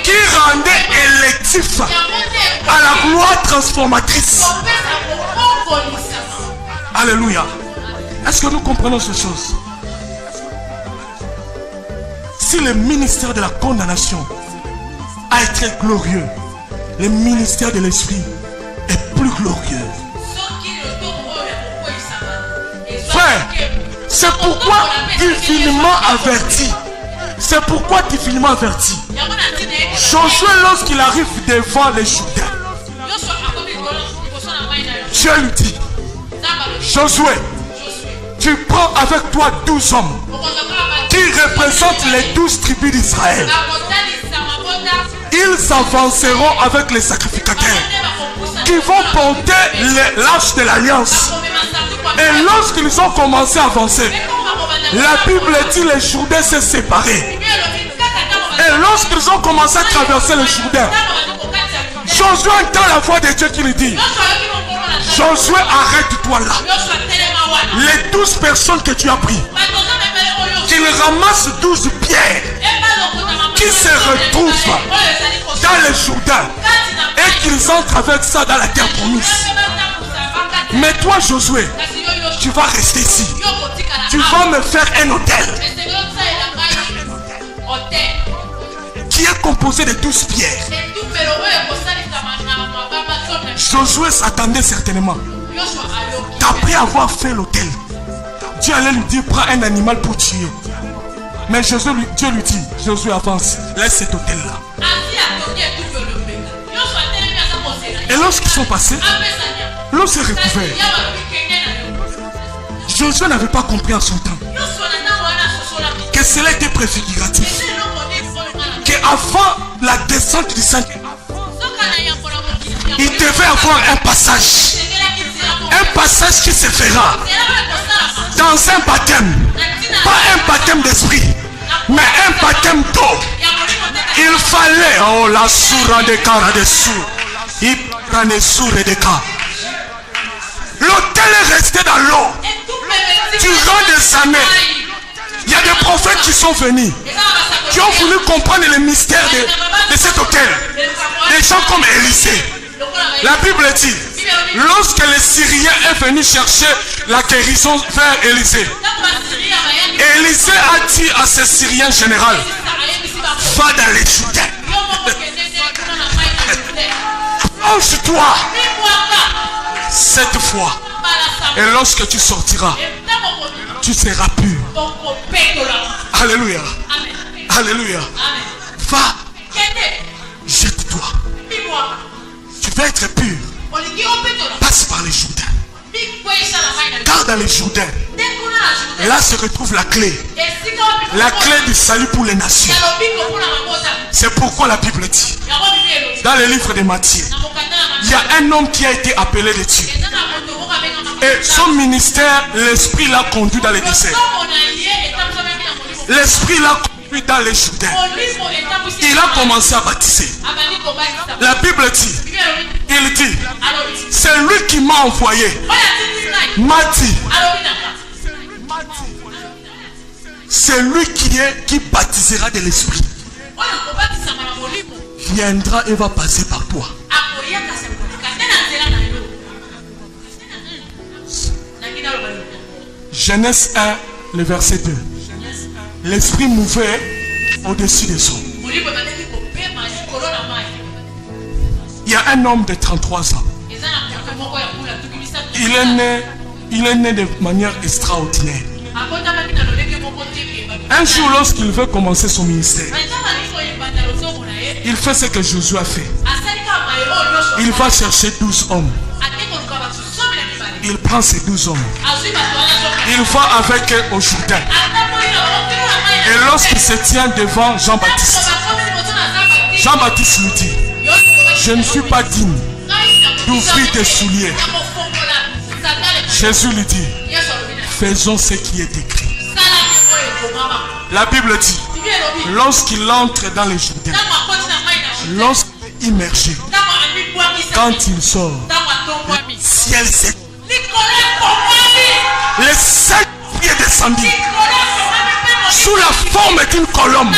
qui rendait électif à la gloire transformatrice. Alléluia. Est-ce que nous comprenons ces choses? Si le ministère de la condamnation a été glorieux, le ministère de l'esprit est plus glorieux. Frère, c'est pourquoi divinement averti. C'est pourquoi divinement averti. Josué, lorsqu'il arrive devant les Jourdains, Dieu lui dit, Josué, tu prends avec toi 12 hommes qui représentent les 12 tribus d'Israël. Ils avanceront avec les sacrificateurs qui vont porter l'arche de l'alliance. Et lorsqu'ils ont commencé à avancer, la Bible dit les Jourdains s'est séparés. Et lorsqu'ils ont commencé à traverser le Jourdain, Josué entend la voix de Dieu qui lui dit, Josué, arrête-toi là. Les 12 personnes que tu as pris, qu'ils ramassent 12 pierres qui se retrouvent dans le Jourdain et qu'ils entrent avec ça dans la terre promise. Mais toi, Josué, tu vas rester ici. Tu vas me faire un hôtel qui est composé de 12 pierres. Josué s'attendait certainement qu'après avoir fait l'hôtel, Dieu allait lui dire, prends un animal pour tuer. Mais Dieu lui dit, Josué avance, laisse cet hôtel-là. Et lorsqu'ils sont passés, l'eau s'est recouverte. Josué n'avait pas compris en son temps que cela était préfiguratif. Qu'avant la descente du Saint-Esprit, il devait avoir un passage. Un passage qui se fera dans un baptême. Pas un baptême d'esprit, mais un baptême d'eau. Il fallait, oh la soura de cara de sou, il prenait sourd de cas. L'autel est resté dans l'eau durant des années. Il y a des prophètes qui sont venus, qui ont voulu comprendre le mystère de cet autel. Des gens comme Élisée. La Bible dit, lorsque les Syriens est venu chercher la guérison vers Élisée, Élisée a dit à ce Syrien général, va dans les Jourdains. Plonge-toi cette fois. Et lorsque tu sortiras, tu seras pur. Alléluia. Alléluia. Va. Jette-toi. Tu vas être pur. Passe par les Jourdains. Car dans les Jourdains, là se retrouve la clé. La clé du salut pour les nations. C'est pourquoi la Bible dit, dans le livre de Matthieu, il y a un homme qui a été appelé de Dieu. Et son ministère, l'Esprit l'a conduit dans les déserts. L'Esprit l'a conduit dans les Jourdains. Il a commencé à baptiser. La Bible dit, il dit, c'est lui qui m'a envoyé. M'a dit, c'est lui qui baptisera de l'Esprit. Viendra et va passer par toi. Genèse 1, le verset 2. L'Esprit mouvait au-dessus des eaux. Il y a un homme de 33 ans. Il est né de manière extraordinaire. Un jour, lorsqu'il veut commencer son ministère, il fait ce que Josué a fait. Il va chercher 12 hommes. Il prend ces 12 hommes. Il va avec eux au Jourdain. Et lorsqu'il se tient devant Jean-Baptiste, Jean-Baptiste lui dit, je ne suis pas digne d'ouvrir tes souliers. Jésus lui dit, faisons ce qui est écrit. La Bible dit, lorsqu'il entre dans les Jourdains, lorsqu'il est immergé, quand il sort, le ciel s'est, le Saint-Esprit est descendu sous la forme d'une colombe.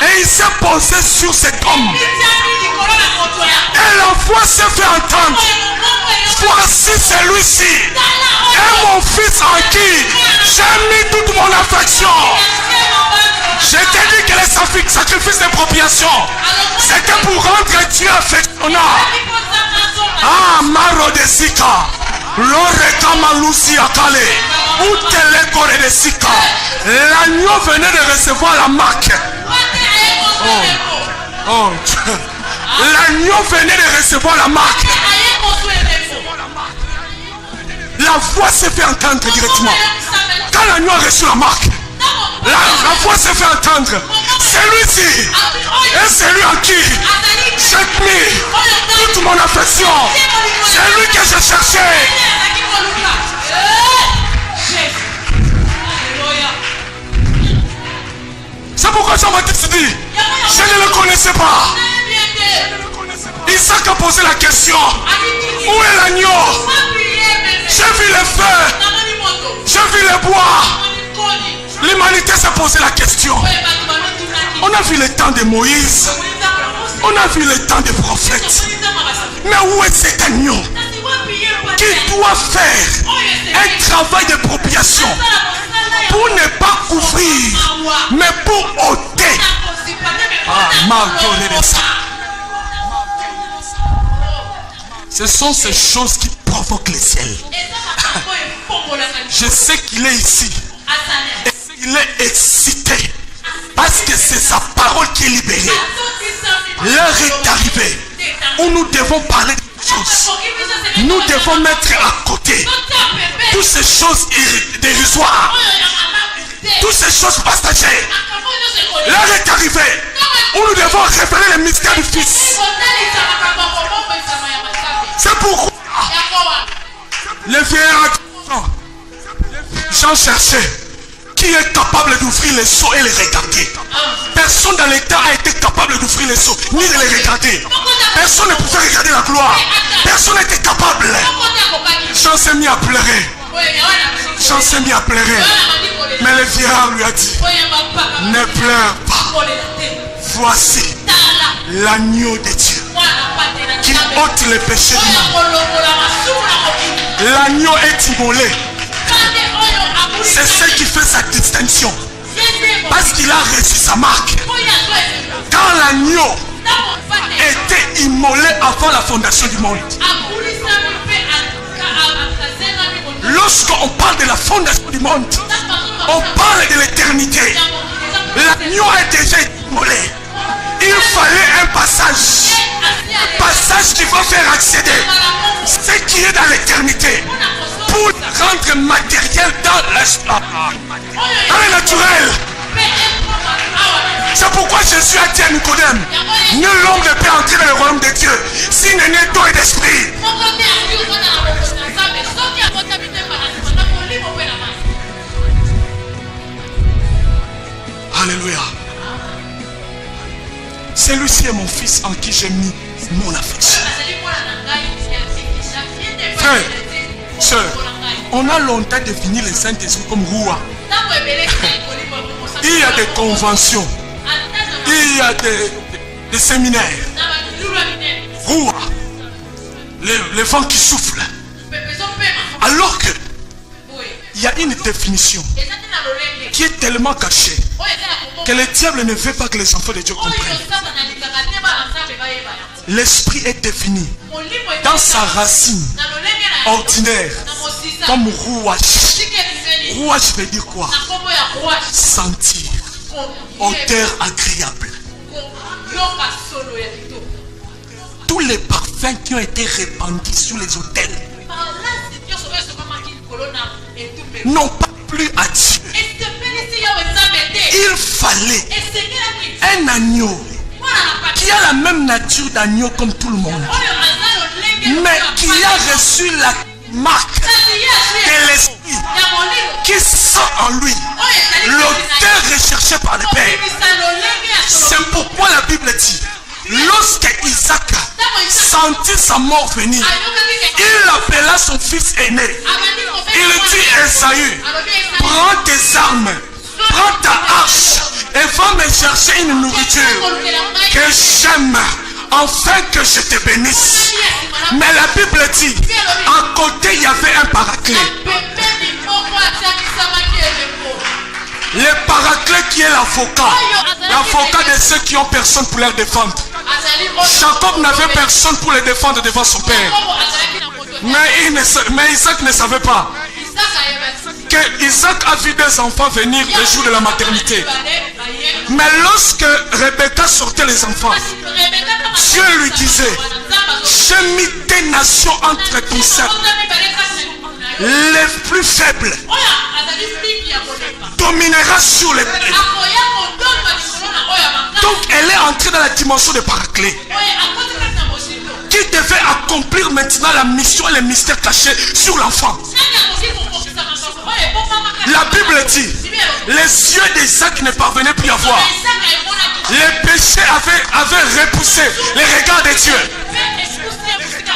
Et il s'est posé sur cet homme. Et la voix s'est fait entendre. Voici celui-ci est mon fils en qui j'ai mis toute mon affection. Je t'ai dit que les sacrifice d'appropriation, c'était pour rendre Dieu affectionnant. Ah, Maro de Sika, Loreka Malusi Akale, Utelekore de Sika. L'agneau venait de recevoir la marque. Oh, l'agneau venait de recevoir la marque. La voix s'est fait entendre directement. Quand l'agneau a reçu la marque, la voix s'est fait entendre. Celui-ci est celui en qui j'ai mis toute mon affection. C'est lui que j'ai cherché. C'est pourquoi Jean-Baptiste dit, je ne le connaissais pas. Isaac a posé la question, où est l'agneau? J'ai vu le feu, j'ai vu le bois. L'humanité s'est posé la question. On a vu le temps de Moïse, on a vu le temps des prophètes. Mais où est cet agneau qui doit faire un travail d'appropriation pour ne pas couvrir, mais pour ôter? Ah, ce sont ces choses qui provoquent le ciel. Je sais qu'il est ici. Et il est excité. Parce que c'est sa parole qui est libérée. L'heure est arrivée où nous devons parler de choses. Nous devons mettre à côté toutes ces choses dérisoires. Toutes ces choses passagères. L'heure est arrivée où nous devons révéler le mystère du Fils. C'est pourquoi les vieillards Jean cherchait qui est capable d'ouvrir les seaux et les regarder. Personne dans l'état a été capable d'ouvrir les seaux ni de les regarder. Personne ne pouvait regarder la gloire. Personne n'était capable. Jean s'est mis à pleurer. Jean s'est mis à pleurer. Mais le vieillard lui a dit, ne pleure pas. Voici l'agneau de Dieu qui ôte les péchés du monde. L'agneau est immolé. C'est ce qui fait sa distinction. Parce qu'il a reçu sa marque. Quand l'agneau était immolé avant la fondation du monde. Lorsqu'on parle de la fondation du monde, on parle de l'éternité. L'agneau est déjà immolé. Il fallait un passage. Passage qui va faire accéder ce qui est dans l'éternité. Pour rendre matériel dans le naturel. C'est pourquoi Jésus a dit à Nicodème, nul homme ne peut entrer dans le royaume de Dieu s'il n'est né d'eau et d'esprit. Alléluia. Celui-ci est mon fils en qui j'ai mis mon affection. Frère, sœur, on a longtemps défini le Saint-Esprit comme Roua. Il y a des conventions, il y a des séminaires. Roua, le vent qui souffle. Alors que il y a une définition qui est tellement cachée que le diable ne veut pas que les enfants de Dieu comprennent. L'esprit est défini dans sa racine ordinaire comme rouage. Rouage veut dire quoi? Sentir, odeur agréable. Tous les parfums qui ont été répandus sur les autels n'ont pas plu à Dieu. Il fallait un agneau qui a la même nature d'agneau comme tout le monde, mais qui a reçu la marque de l'esprit qui sent en lui l'odeur recherchée par le Père. C'est pourquoi la Bible dit, lorsque Isaac sentit sa mort venir, il appela son fils aîné. Il dit à Esaü, prends tes armes, prends ta hache et va me chercher une nourriture que j'aime, afin que je te bénisse. Mais la Bible dit, à côté il y avait un paraclet. Le paraclet qui est l'avocat de ceux qui ont personne pour les défendre. Jacob n'avait personne pour les défendre devant son père. Mais Isaac ne savait pas que Isaac a vu des enfants venir le jour de la maternité. Mais lorsque Rebecca sortait les enfants, Dieu lui disait: j'ai mis des nations entre ton sein. Les plus faibles dominera sur les plus. Donc elle est entrée dans la dimension de paraclet qui devait accomplir maintenant la mission et les mystères cachés sur l'enfant. La Bible dit: les yeux d'Isaac ne parvenaient plus à voir. Les péchés avaient repoussé les regards de Dieu.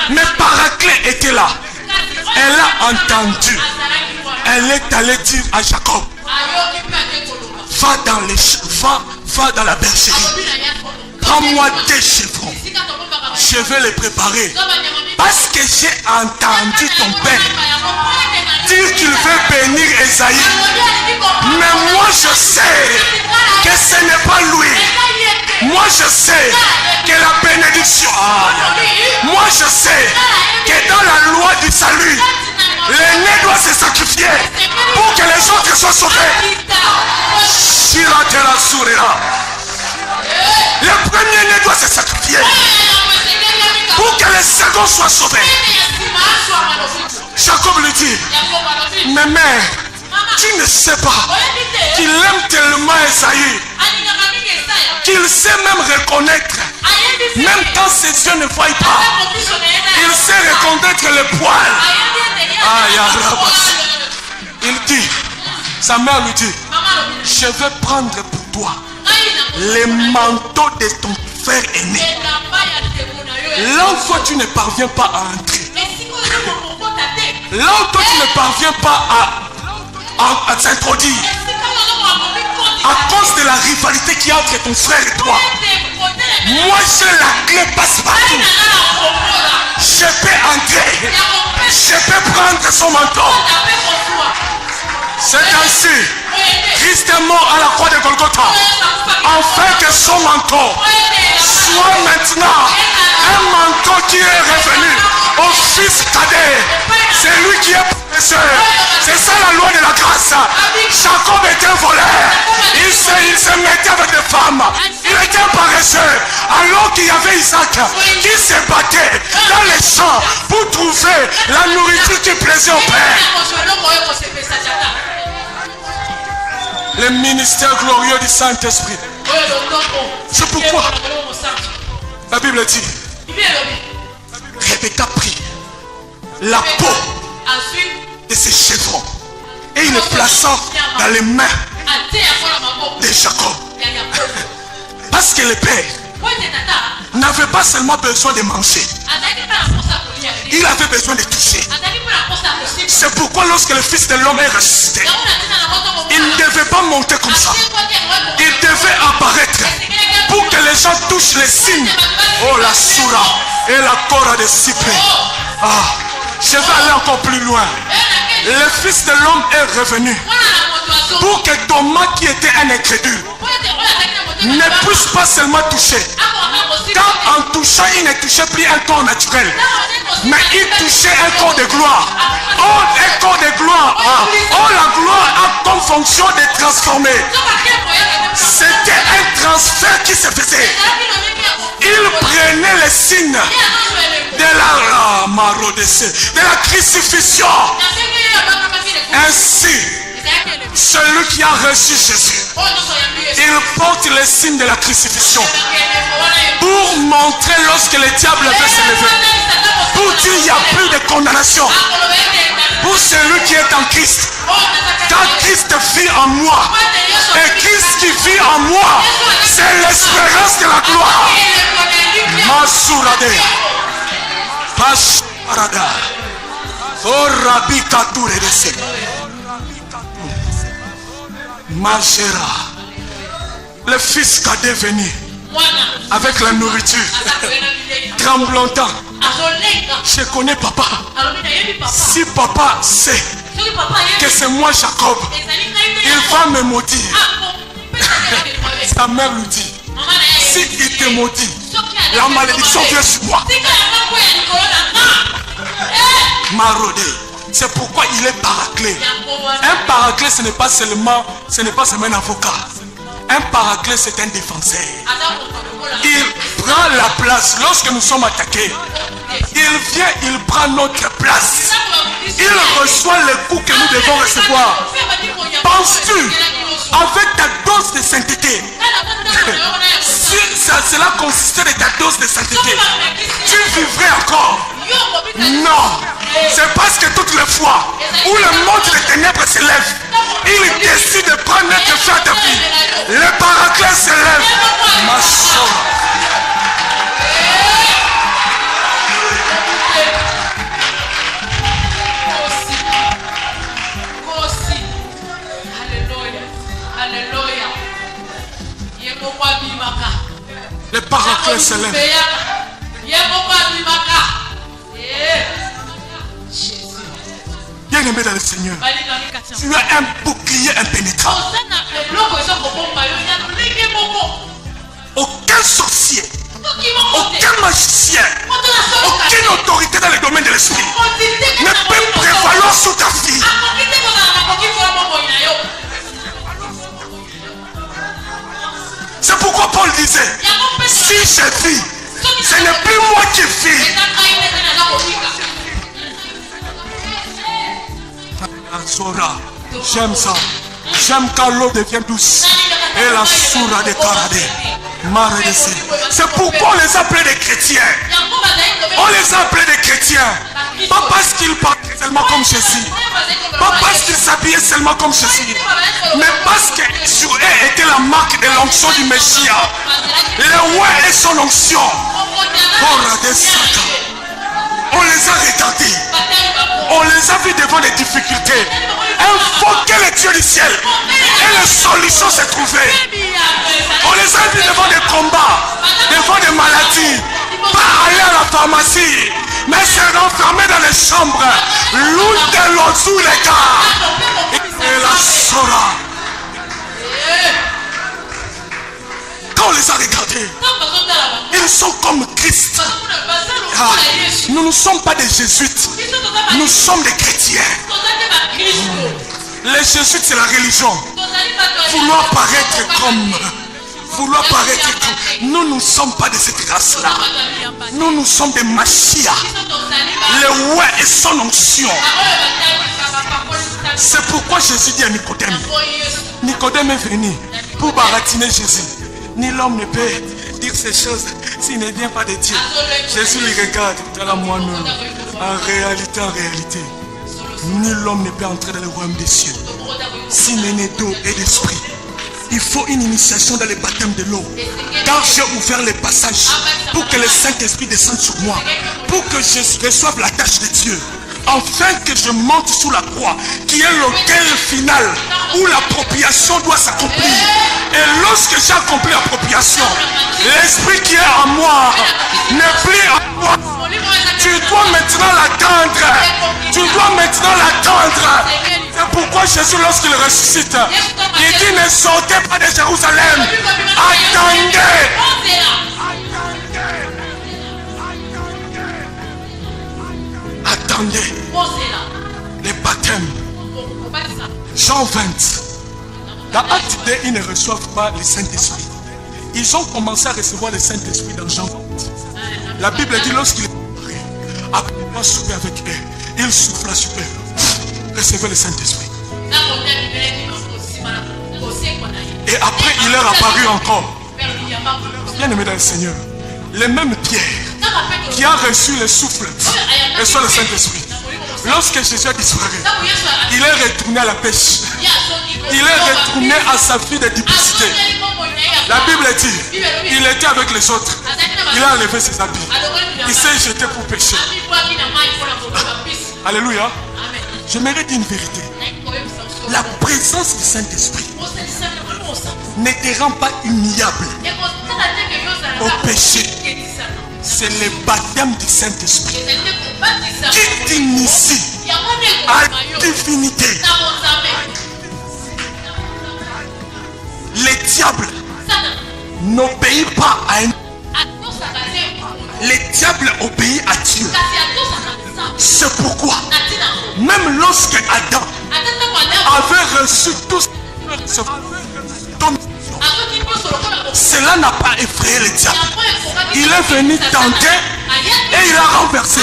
Mais paraclet était là. Elle a entendu. Elle est allée dire à Jacob: va dans la bergerie. Prends-moi des chevrons. Je vais les préparer. Parce que j'ai entendu ton père dire qu'il veut bénir Esaïe. Mais moi je sais que ce n'est pas lui. Moi je sais que la bénédiction. Moi je sais que dans la loi du salut, l'aîné doit se sacrifier pour que les autres soient sauvés. Le premier-né doit se sacrifier pour que les seconds soient sauvés. Jacob lui dit: mais mère, tu ne sais pas qu'il aime tellement Esaïe qu'il sait même reconnaître, même quand ses yeux ne voient pas, il sait reconnaître le poil. Il dit, sa mère lui dit: je vais prendre pour toi les manteaux de ton frère aîné. Là où toi tu ne parviens pas à entrer, là où toi tu ne parviens pas à t'introduire, à cause de la rivalité qui y a entre ton frère et toi, moi j'ai la clé passe-partout. Je peux entrer, je peux prendre son manteau. C'est ainsi, Christ est mort à la croix de Golgotha, afin que son manteau soit maintenant un manteau qui est revenu au fils cadet. C'est lui qui est professeur. C'est ça la loi de la grâce. Jacob était un voleur. Il se mettait avec des femmes. Il était un paresseux. Alors qu'il y avait Isaac qui se battait dans les champs pour trouver la nourriture qui plaisait au Père. Le ministère glorieux du Saint-Esprit. C'est pourquoi la Bible dit: Rebecca prit la peau de ses chevrons et il le plaça dans les mains de Jacob. Parce que le père n'avait pas seulement besoin de manger, il avait besoin de toucher. C'est pourquoi lorsque le Fils de l'homme est ressuscité, il ne devait pas monter comme ça. Il devait apparaître pour que les gens touchent les signes. Oh, la soura et la cora de Cyprès. Je vais aller encore plus loin. Le Fils de l'homme est revenu pour que Thomas, qui était un incrédule, ne puisse pas seulement toucher. Car en touchant, il ne touchait plus un corps naturel, mais il touchait un corps de gloire. Oh, un corps de gloire. Oh, la gloire a comme fonction de transformer. C'était un transfert qui se faisait. Il prenait les signes de la crucifixion. Ainsi, celui qui a reçu Jésus, il porte les signes de la crucifixion pour montrer lorsque le diable veut se lever, pour dire il n'y a plus de condamnation pour celui qui est en Christ. Car Christ vit en moi, et Christ qui vit en moi, c'est l'espérance de la gloire. Masurade Pasharada Orabi Kature de Se Magera. Le fils cadet venu avec la nourriture, tremblantant. Je connais papa. Si papa sait que c'est moi Jacob, il va me maudire. Sa mère lui dit, si il te maudit, la malédiction vient sur moi. Maraudé. C'est pourquoi il est paraclet. Un paraclet, ce n'est pas seulement un avocat. Un paraclet, c'est un défenseur. Il prend la place lorsque nous sommes attaqués. Il vient, il prend notre place. Il reçoit les coups que nous devons recevoir. Penses-tu, avec ta dose de sainteté, si cela consistait de ta dose de sainteté, tu vivrais encore? Non. C'est parce que toutes les fois où le monde des ténèbres s'élève, il décide de prendre notre fin de vie. Le paraclet s'élève. Ma soeur. Le paraclet s'élève. Bien-aimé dans le Seigneur, tu as un bouclier impénétrable. Aucun sorcier, aucun magicien, aucune autorité dans le domaine de l'esprit ne peut prévaloir sur ta fille. C'est pourquoi Paul disait, si je vis, ce n'est plus moi qui vis. J'aime ça. J'aime quand l'eau devient douce. Et la soura de Karadé. C'est pourquoi on les appelait des chrétiens. On les appelait des chrétiens. Pas parce qu'ils parlaient seulement comme Jésus. Pas parce qu'ils s'habillaient seulement comme Jésus. Mais parce que sur eux était la marque de l'onction du Messia. Le roi et son onction. On les a regardés. On les a vus devant les difficultés. Invoquer le Dieu du ciel. Et la solution s'est trouvée. On les a vus devant des combats, devant des maladies. Pas aller à la pharmacie, mais se renfermer dans les chambres. L'une de l'autre les gars. Et la sora. Quand on les a regardés, ils sont comme Christ. Ah, nous ne sommes pas des jésuites, nous sommes des chrétiens. Les jésuites, c'est la religion. Vouloir paraître comme. Nous ne sommes pas de cette race-là. Nous sommes des Machia. Le roi et son onction. C'est pourquoi Jésus dit à Nicodème. Nicodème est venu pour baratiner Jésus. Ni l'homme ne peut dire ces choses s'il ne vient pas de Dieu. Jésus lui regarde. En réalité, ni l'homme ne peut entrer dans le royaume des cieux s'il n'est né d'eau et d'esprit. Il faut une initiation dans le baptême de l'eau. Car j'ai ouvert les passages pour que le Saint-Esprit descende sur moi. Pour que je reçoive la tâche de Dieu. Afin que je monte sous la croix, qui est l'autel final où l'appropriation doit s'accomplir. Et lorsque j'ai accompli l'appropriation, l'esprit qui est en moi n'est plus en moi. Tu dois maintenant l'attendre. C'est pourquoi Jésus, lorsqu'il ressuscite, il dit ne sortez pas de Jérusalem. Attendez les baptêmes. Jean 20. Dans Acte 2, ils ne reçoivent pas le Saint-Esprit. Ils ont commencé à recevoir le Saint-Esprit dans Jean 20. La Bible dit lorsqu'il est paré, après avoir soupé avec eux, il souffla sur eux. Recevez le Saint-Esprit. Et après, il leur apparu encore. Bien aimé dans le Seigneur, les mêmes pierres qui a reçu le souffle et soit le Saint-Esprit. Lorsque Jésus a disparu, il est retourné à la pêche. Il est retourné à sa vie de duplicité. La Bible dit, il était avec les autres. Il a enlevé ses habits. Il s'est jeté pour pécher. Alléluia. J'aimerais dire une vérité. La présence du Saint-Esprit ne te rend pas humiliable au péché. c'est le baptême du Saint-Esprit qui t'initie à la divinité. Le diable n'obéit pas à un... Le diable obéit à Dieu. C'est pourquoi, même lorsque Adam avait reçu tout ce... Cela n'a pas effrayé le diable. Il est venu tenter et il a renversé.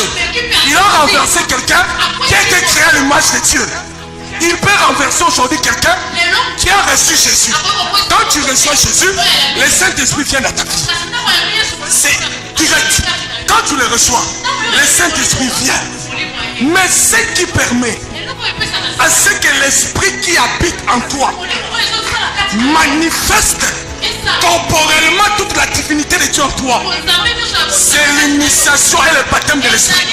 Il a renversé quelqu'un qui a été créé à l'image de Dieu. Il peut renverser aujourd'hui quelqu'un qui a reçu Jésus. Quand tu reçois Jésus, le Saint-Esprit vient à ta vie. C'est direct. Quand tu le reçois, le Saint-Esprit vient. Mais ce qui permet à ce que l'Esprit qui habite en toi manifeste corporellement toute la divinité de Dieu en toi, c'est l'initiation et le baptême de l'Esprit.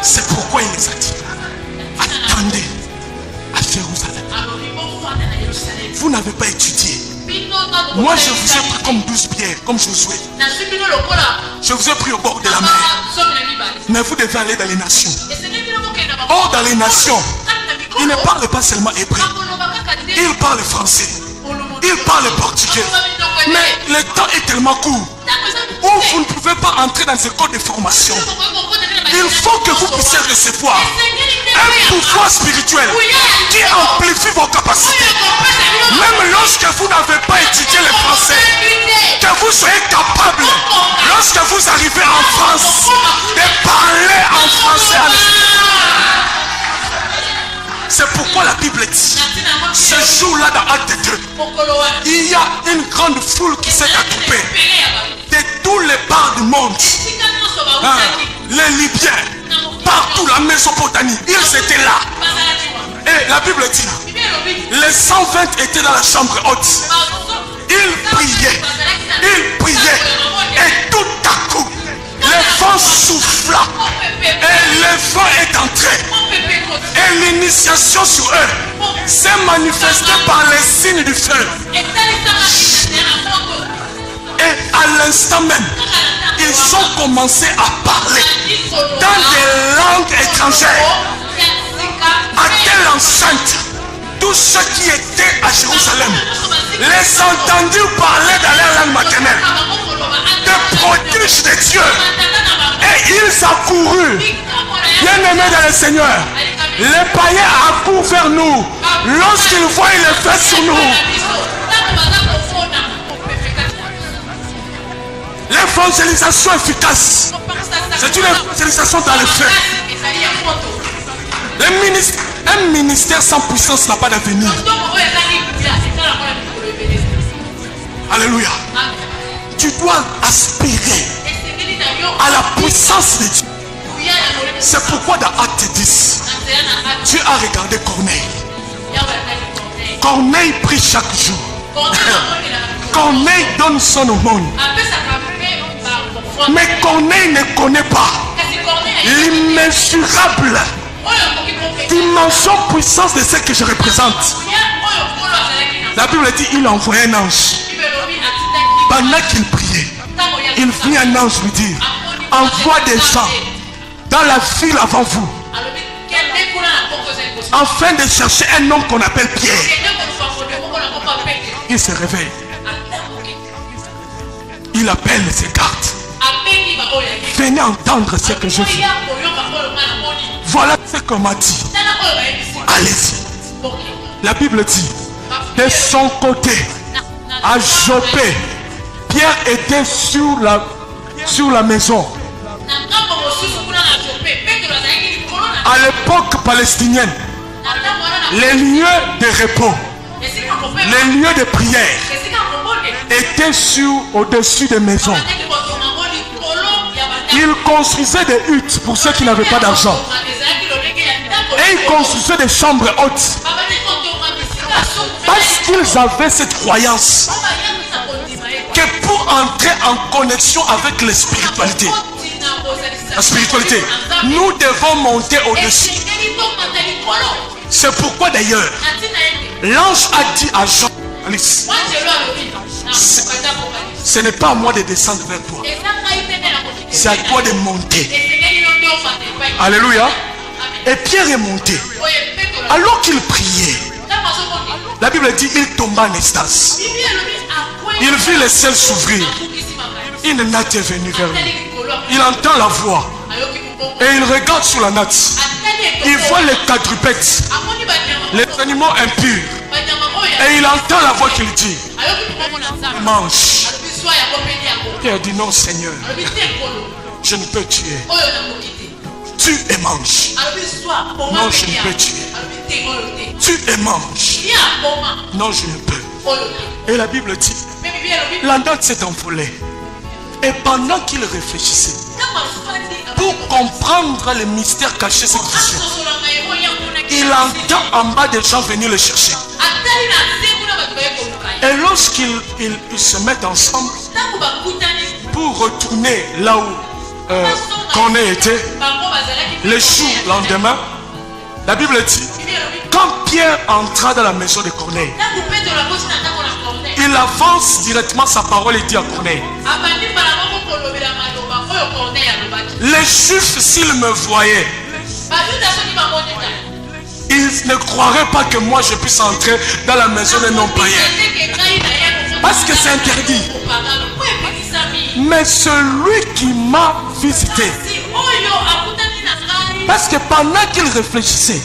C'est pourquoi il les a dit, attendez à Jérusalem. Vous n'avez pas étudié. Moi je vous ai pris comme 12 pierres, comme Josué. Je vous ai pris au bord de la mer. Mais vous devez aller dans les nations. Or dans les nations, il ne parle pas seulement hébreu. Il parle français. Il parle portugais. Mais le temps est tellement court où vous ne pouvez pas entrer dans ce code de formation. Il faut que vous puissiez recevoir un pouvoir spirituel qui amplifie vos capacités. Même lorsque vous n'avez pas étudié le français, que vous soyez capable, lorsque vous arrivez en France, de parler en français. C'est pourquoi la Bible dit, ce jour-là dans Acte 2, il y a une grande foule qui s'est attroupée de tous les bars du monde. Les Libyens, partout, la Mésopotamie, ils étaient là. Et la Bible dit, les 120 étaient dans la chambre haute. Ils priaient, et tout à coup, le vent souffla, et le vent est entré. Et l'initiation sur eux s'est manifestée par les signes du feu. Et à l'instant même, ils ont commencé à parler dans des langues étrangères. À telle enceinte, tous ceux qui étaient à Jérusalem les entendus parler dans leur langue maternelle des prodiges de Dieu. Et ils accoururent. Bien-aimés dans le Seigneur, les païens accourent vers nous lorsqu'ils voient le fait sur nous. L'évangélisation efficace, c'est une évangélisation dans les faits. Un ministère sans puissance n'a pas d'avenir. Alléluia. Tu dois aspirer à la puissance de Dieu. C'est pourquoi dans Acte 10, Dieu a regardé Corneille. Corneille prie chaque jour. Corneille donne son aumône. Mais Corneille ne connaît pas l'immesurable dimension puissance de ce que je représente. La Bible dit il a envoyé un ange. Pendant qu'il priait, il vit un ange lui dire, envoie des gens dans la ville avant vous, afin de chercher un homme qu'on appelle Pierre. Il se réveille. Il appelle ses gardes. Venez entendre ce que je vis. Voilà ce qu'on m'a dit. Allez-y. La Bible dit, de son côté, à Jopé, Pierre était sur la maison. À l'époque palestinienne, les lieux de repos, les lieux de prière étaient au-dessus des maisons. Ils construisaient des huttes pour ceux qui n'avaient pas d'argent. Et ils construisaient des chambres hautes. Parce qu'ils avaient cette croyance que pour entrer en connexion avec la spiritualité, nous devons monter au-dessus. C'est pourquoi d'ailleurs, l'ange a dit à Jean, Ce n'est pas à moi de descendre vers toi. C'est à toi de monter. Alléluia. Et Pierre est monté. Alors qu'il priait, la Bible dit il tomba en extase. Il vit le ciel s'ouvrir. Une natte est venue vers lui. Il entend la voix. Et il regarde sur la natte. Il voit les quadrupèdes, les animaux impurs. Et il entend la voix qu'il dit mange. Pierre dit non Seigneur, je ne peux tuer. Tue et mange. Non, je ne peux tuer. Tue et mange. Non, je ne peux. Et la Bible dit la natte s'est envolée. Et pendant qu'il réfléchissait pour comprendre les mystères cachés de cette vision, il entend en bas des gens venir le chercher. Et lorsqu'ils se mettent ensemble pour retourner là où Corneille était, le jour lendemain, la Bible dit quand Pierre entra dans la maison de Corneille, il avance directement sa parole et dit à Corneille, les Juifs s'ils me voyaient, ils ne croiraient pas que moi je puisse entrer dans la maison des non-païens parce que c'est interdit. Mais celui qui m'a visité, parce que pendant qu'il réfléchissait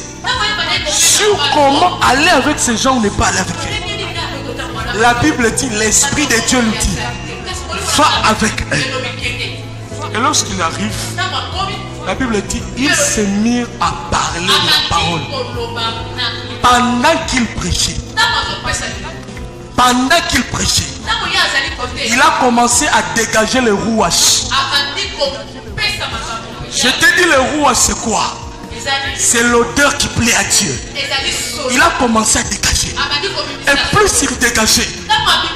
sur comment aller avec ces gens ou ne pas aller avec eux, la Bible dit l'Esprit de Dieu lui dit va avec eux. Et lorsqu'il arrive, la Bible dit ils se mirent à parler la parole pendant qu'il prêchait. Pendant qu'il prêchait, il a commencé à dégager le rouage. Je te dis, le rouage c'est quoi? C'est l'odeur qui plaît à Dieu. Il a commencé à dégager. Et plus il dégageait,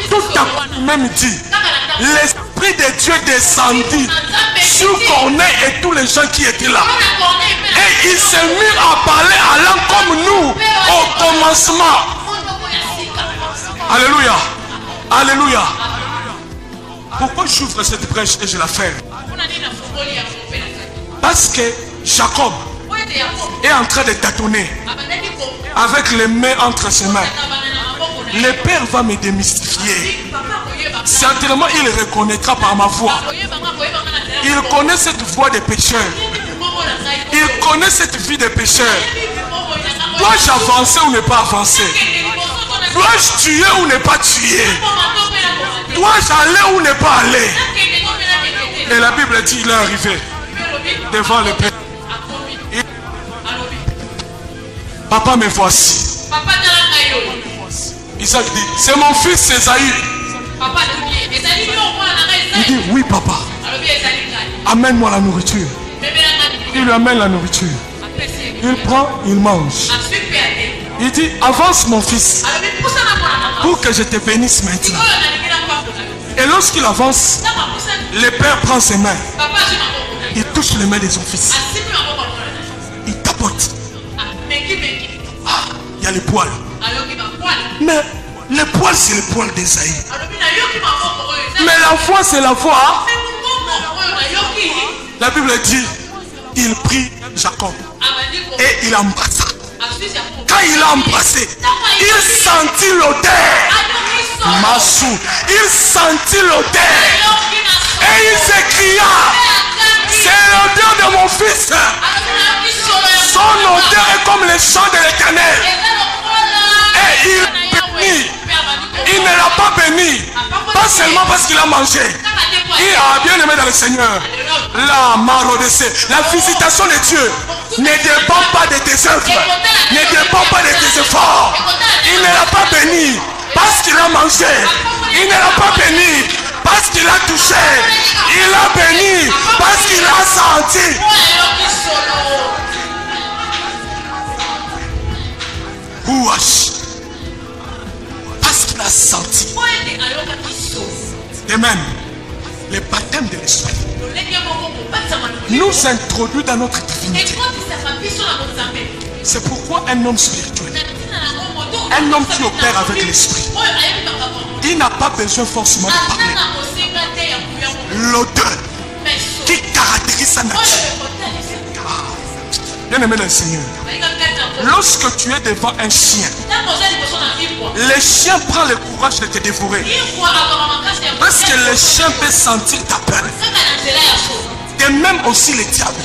tout à coup même dit, l'Esprit de Dieu descendit sur Corneille et tous les gens qui étaient là. Et ils se mirent à parler à langue comme nous au commencement. Alléluia. Alléluia. Pourquoi j'ouvre cette brèche et je la ferme? Parce que Jacob est en train de tâtonner avec les mains entre ses mains. Le Père va me démystifier. Certainement il reconnaîtra par ma voix. Il connaît cette voix des pécheurs. Il connaît cette vie des pécheurs. Dois-je avancer ou ne pas avancer? Dois-je tuer ou ne pas tuer? Dois-je aller ou ne pas aller? Et la Bible dit il est arrivé devant le Père. Papa, me voici. Isaac dit c'est mon fils Esaü. Il dit oui papa. Amène-moi la nourriture. Il lui amène la nourriture. Il prend, il mange. Il dit avance mon fils pour que je te bénisse maintenant. Et lorsqu'il avance, le père prend ses mains. Il touche les mains de son fils. Il tapote. Ah, il y a les poils. Mais les poils c'est le poil d'Esaïe. Mais la voix c'est la voix. La Bible dit il prit Jacob et il embrassa. Quand il a embrassé, il sentit l'odeur. Massou, il sentit l'odeur. Et il s'écria, c'est l'odeur de mon fils. Son odeur est comme le chant de l'Éternel. Et il bénit. Il ne l'a pas béni, pas seulement parce qu'il a mangé. Il a bien aimé dans le Seigneur. La marodessée, la visitation de Dieu ne dépend pas de tes œuvres, ne dépend pas de tes efforts. Il ne l'a pas béni parce qu'il a mangé. Il ne l'a pas béni parce qu'il a touché. Il l'a béni parce qu'il a senti. Ouach. Parce qu'il a senti. Et même le baptême de l'esprit nous introduit dans notre divinité. C'est pourquoi un homme spirituel, un homme qui opère avec l'esprit, Il n'a pas besoin forcément de parler. L'odeur qui caractérise sa nature. Bien aimé le Seigneur, lorsque tu es devant un chien, le chien prend le courage de te dévorer. Parce que le chien peut sentir ta peur. Et même aussi le diable.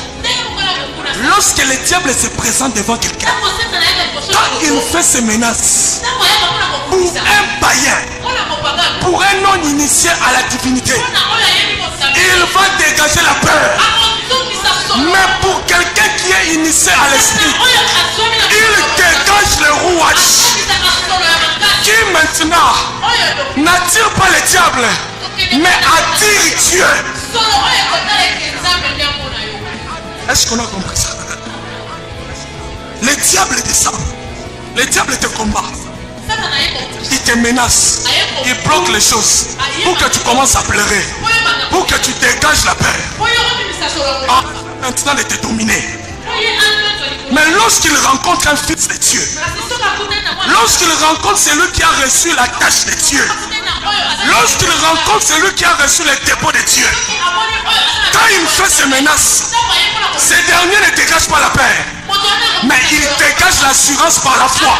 Lorsque le diable se présente devant quelqu'un, quand il fait ses menaces, pour un païen, pour un non-initié à la divinité, il va dégager la peur. Mais pour quelqu'un qui est initié à l'esprit, il dégage le rouage qui maintenant n'attire pas le diable, mais attire Dieu. Est-ce qu'on a compris ça? Le diable descend. Le diable te combat. Il te menace. Il bloque les choses pour que tu commences à pleurer, pour que tu dégages la peur. Maintenant de te dominer. Mais lorsqu'il rencontre un fils de Dieu, lorsqu'il rencontre celui qui a reçu la tâche de Dieu, lorsqu'il rencontre celui qui a reçu le dépôt de Dieu, quand il fait ses menaces, ce dernier ne dégage pas la paix, mais il dégage l'assurance par la foi.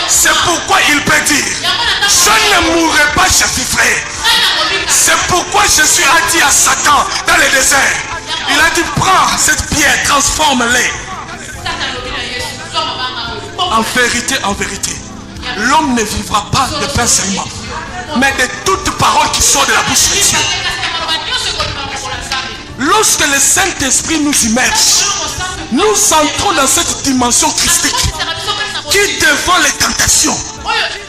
C'est pourquoi il peut dire: je ne mourrai pas, je vivrai. C'est pourquoi Jésus a dit à Satan dans le désert, il a dit: prends cette pierre, transforme-les. En vérité, l'homme ne vivra pas de pain seulement, mais de toute parole qui sort de la bouche de Dieu. Lorsque le Saint-Esprit nous immerge, nous entrons dans cette dimension christique qui défend les tentations,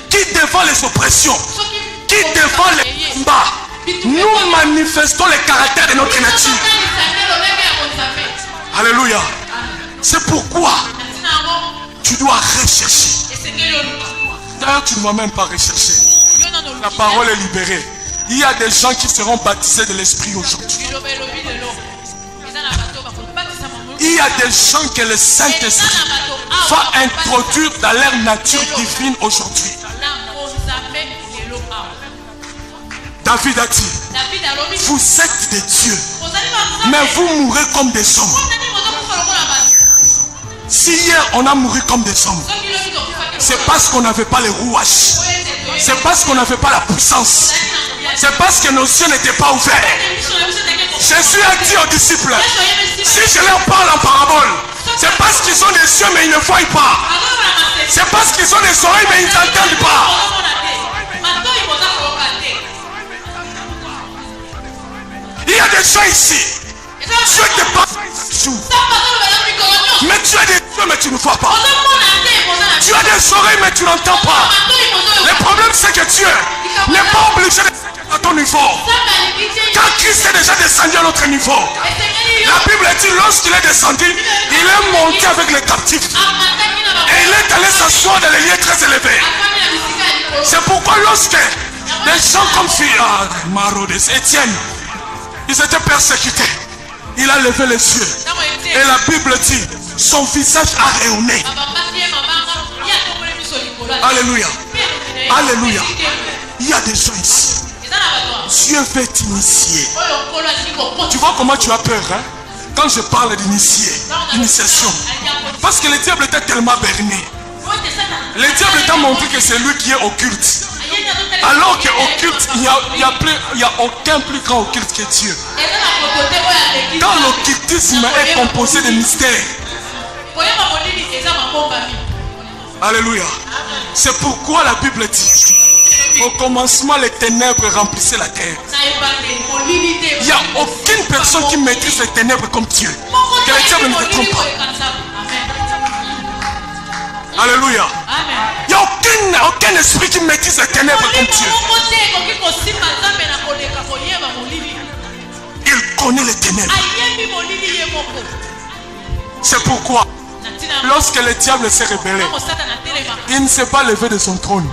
qui défend les oppressions, qui défend les combats. Nous manifestons le caractère de notre nature. Alléluia. C'est pourquoi tu dois rechercher. D'ailleurs, tu ne dois même pas rechercher. La parole est libérée. Il y a des gens qui seront baptisés de l'Esprit aujourd'hui. Il y a des gens que le Saint-Esprit va introduire dans leur nature divine aujourd'hui. David a dit: vous êtes des dieux, mais vous mourrez comme des hommes. Si hier on a mouru comme des hommes, c'est parce qu'on n'avait pas les rouages, c'est parce qu'on n'avait pas la puissance, c'est parce que nos yeux n'étaient pas ouverts. Jésus a dit aux disciples: si je leur parle en parabole, c'est parce qu'ils ont des yeux mais ils ne voient pas, c'est parce qu'ils ont des oreilles mais ils n'entendent pas. Il y a des gens ici, Dieu te parle jour, mais tu as des yeux mais tu ne vois pas, tu as des oreilles mais tu n'entends pas. Le problème c'est que Dieu n'est pas obligé de descendre à ton niveau. Quand Christ est déjà descendu à notre niveau, la Bible dit: lorsqu'il est descendu, il est monté avec les captifs et il est allé s'asseoir dans les lieux très élevés. C'est pourquoi lorsque des gens comme Marodes, Étienne, ils étaient persécutés, il a levé les yeux et la Bible dit: son visage a rayonné. Alléluia. Alléluia. Il y a des gens ici, Dieu veut t'initier. Tu vois comment tu as peur, hein? Quand je parle d'initiation, parce que le diable était tellement berné. Le diable t'a montré que c'est lui qui est occulte, alors qu'occulte, il n'y a aucun plus grand occulte que Dieu. Quand l'occultisme est composé de mystères. Alléluia. C'est pourquoi la Bible dit: au commencement, les ténèbres remplissaient la terre. Il n'y a aucune personne qui maîtrise les ténèbres comme Dieu. Que le diable ne te trompe pas. Alléluia. Il n'y a aucun esprit qui maîtrise les ténèbres comme Dieu. Il connaît les ténèbres. C'est pourquoi lorsque le diable s'est rebellé, il ne s'est pas levé de son trône.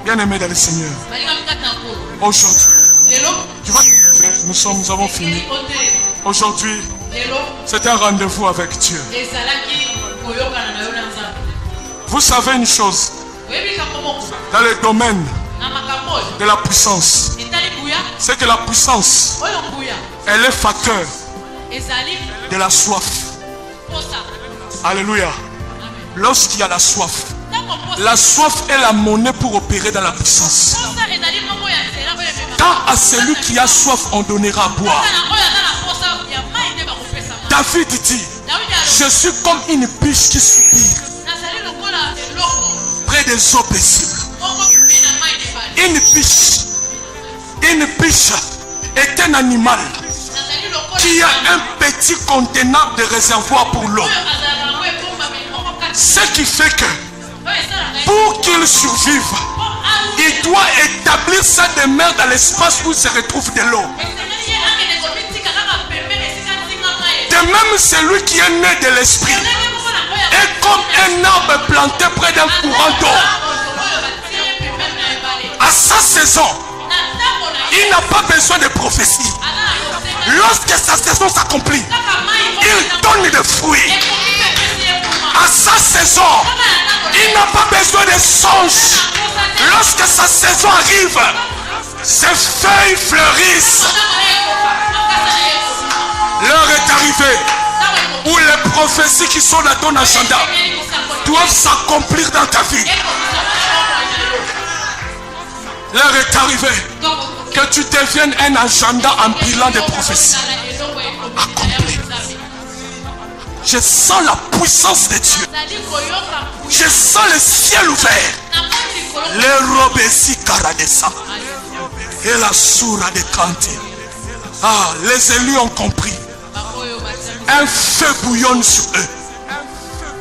Bien aimé dans le Seigneur, aujourd'hui, tu vois, nous avons fini. Aujourd'hui, c'est un rendez-vous avec Dieu. Vous savez une chose, dans le domaine de la puissance. C'est que la puissance, elle est facteur de la soif. Alléluia. Lorsqu'il y a la soif est la monnaie pour opérer dans la puissance. Car à celui qui a soif, on donnera à boire. David dit, je suis comme une biche qui soupire près des eaux paisibles. Une biche est un animal qui a un petit contenant de réservoir pour l'eau. Ce qui fait que pour qu'il survive, il doit établir sa demeure dans l'espace où se retrouve de l'eau. De même, celui qui est né de l'esprit est comme un arbre planté près d'un courant d'eau. À sa saison, il n'a pas besoin de prophétie. Lorsque sa saison s'accomplit, il donne des fruits. À sa saison, il n'a pas besoin de songes. Lorsque sa saison arrive, ses feuilles fleurissent. L'heure est arrivée où les prophéties qui sont dans ton agenda doivent s'accomplir dans ta vie. L'heure est arrivée que tu deviennes un agenda en bilan de prophéties accompli. Je sens la puissance de Dieu. Je sens le ciel ouvert. Les robesi karadesa et la soura de Kanté. Ah, les élus ont compris. Un feu bouillonne sur eux.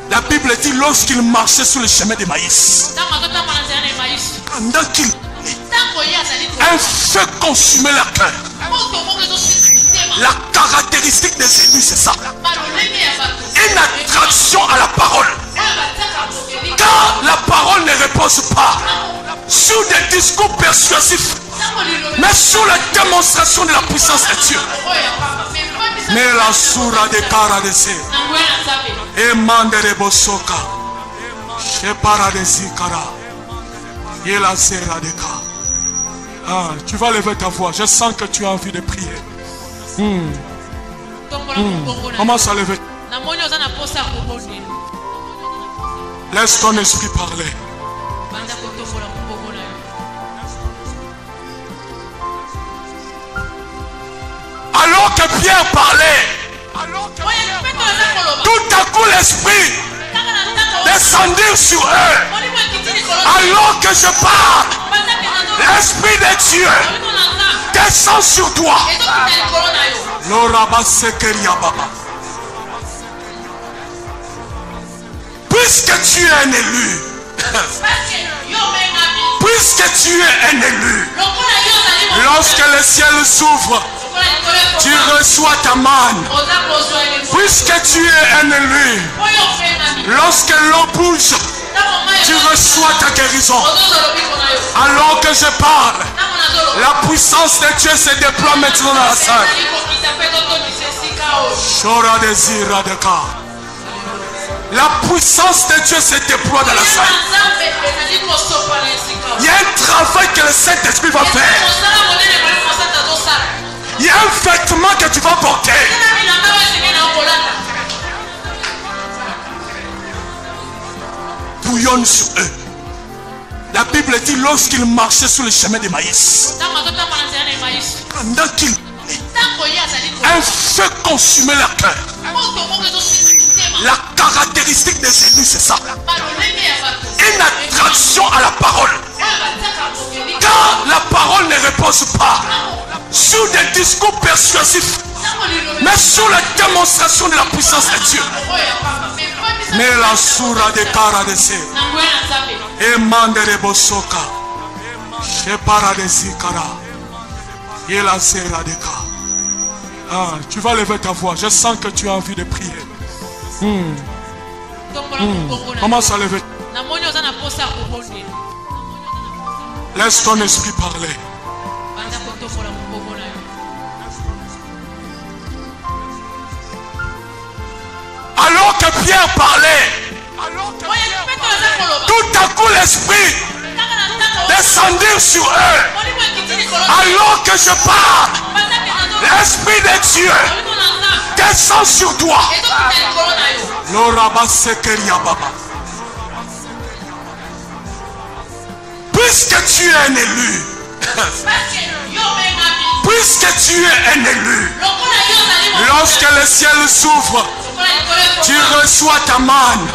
La Bible dit lorsqu'ils marchaient sur le chemin de maïs, pendant qu'ils un feu consumait leur cœur. La caractéristique des élus, c'est ça. Une attraction à la parole. Car la parole ne repose pas sur des discours persuasifs, mais sur la démonstration de la puissance de Dieu. Mais la soura de Karadese et Mandere Bosoka et Paradesi Kara et la Sera de Ka. Ah, tu vas lever ta voix. Je sens que tu as envie de prier. Commence à lever. Laisse ton esprit parler. Alors que Pierre parlait, tout à coup l'esprit descendit sur eux. Alors que je parle, l'esprit de Dieu descend sur toi. Puisque tu es un élu, puisque tu es un élu, lorsque le ciel s'ouvre, tu reçois ta manne. Puisque tu es un élu, lorsque l'eau bouge, tu reçois ta guérison. Alors que je parle, la puissance de Dieu se déploie maintenant dans la salle. La puissance de Dieu se déploie dans la salle. Il y a un travail que le Saint-Esprit va faire. Il y a un vêtement que tu vas porter. Bouillonne sur eux. La Bible dit lorsqu'ils marchaient sur le chemin de maïs, pendant qu'ils un feu consumait leur cœur. La caractéristique des élus, c'est ça. Une attraction à la parole. Car la parole ne repose pas sur des discours persuasifs, mais sur la démonstration de la puissance de Dieu. Mais la soura de Karadese et Mandere Bosoka et Paradesi Kara et la Sera de Ka. Ah, tu vas lever ta voix. Je sens que tu as envie de prier. Commence à lever. Laisse ton esprit parler. Alors que Pierre parlait, tout à coup l'esprit venir sur eux. Alors que je parle, l'Esprit de Dieu descend sur toi. Puisque tu es un élu, puisque tu es un élu, lorsque le ciel s'ouvre, tu reçois ta manne.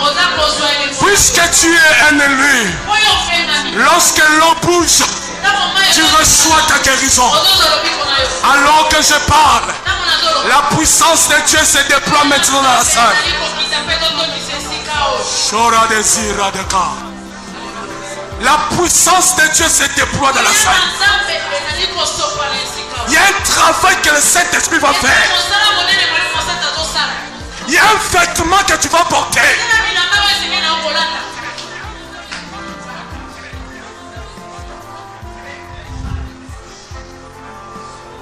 Puisque tu es un élu, lorsque l'eau bouge, tu reçois ta guérison. Alors que je parle, la puissance de Dieu se déploie maintenant dans la salle. La puissance de Dieu se déploie dans la salle. Il y a un travail que le Saint-Esprit va faire. Il y a un vêtement que tu vas porter.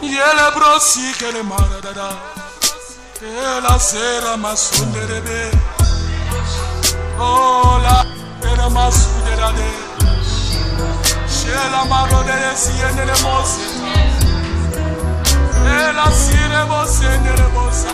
Il y a la brossie que le maradada. Et la sera ma sonderebe. Oh la sera ma sonderade. Chez la marode si elle ne le mosse. Et la sire bosse ne le bosse.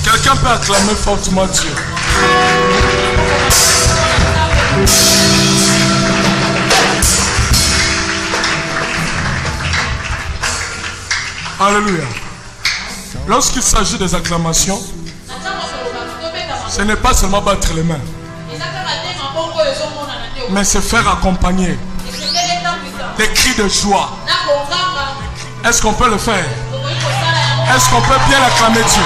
Quelqu'un peut acclamer fortement Dieu. Alléluia. Lorsqu'il s'agit des acclamations, ce n'est pas seulement battre les mains, mais se faire accompagner des cris de joie. Est-ce qu'on peut le faire? Est-ce qu'on peut bien acclamer Dieu?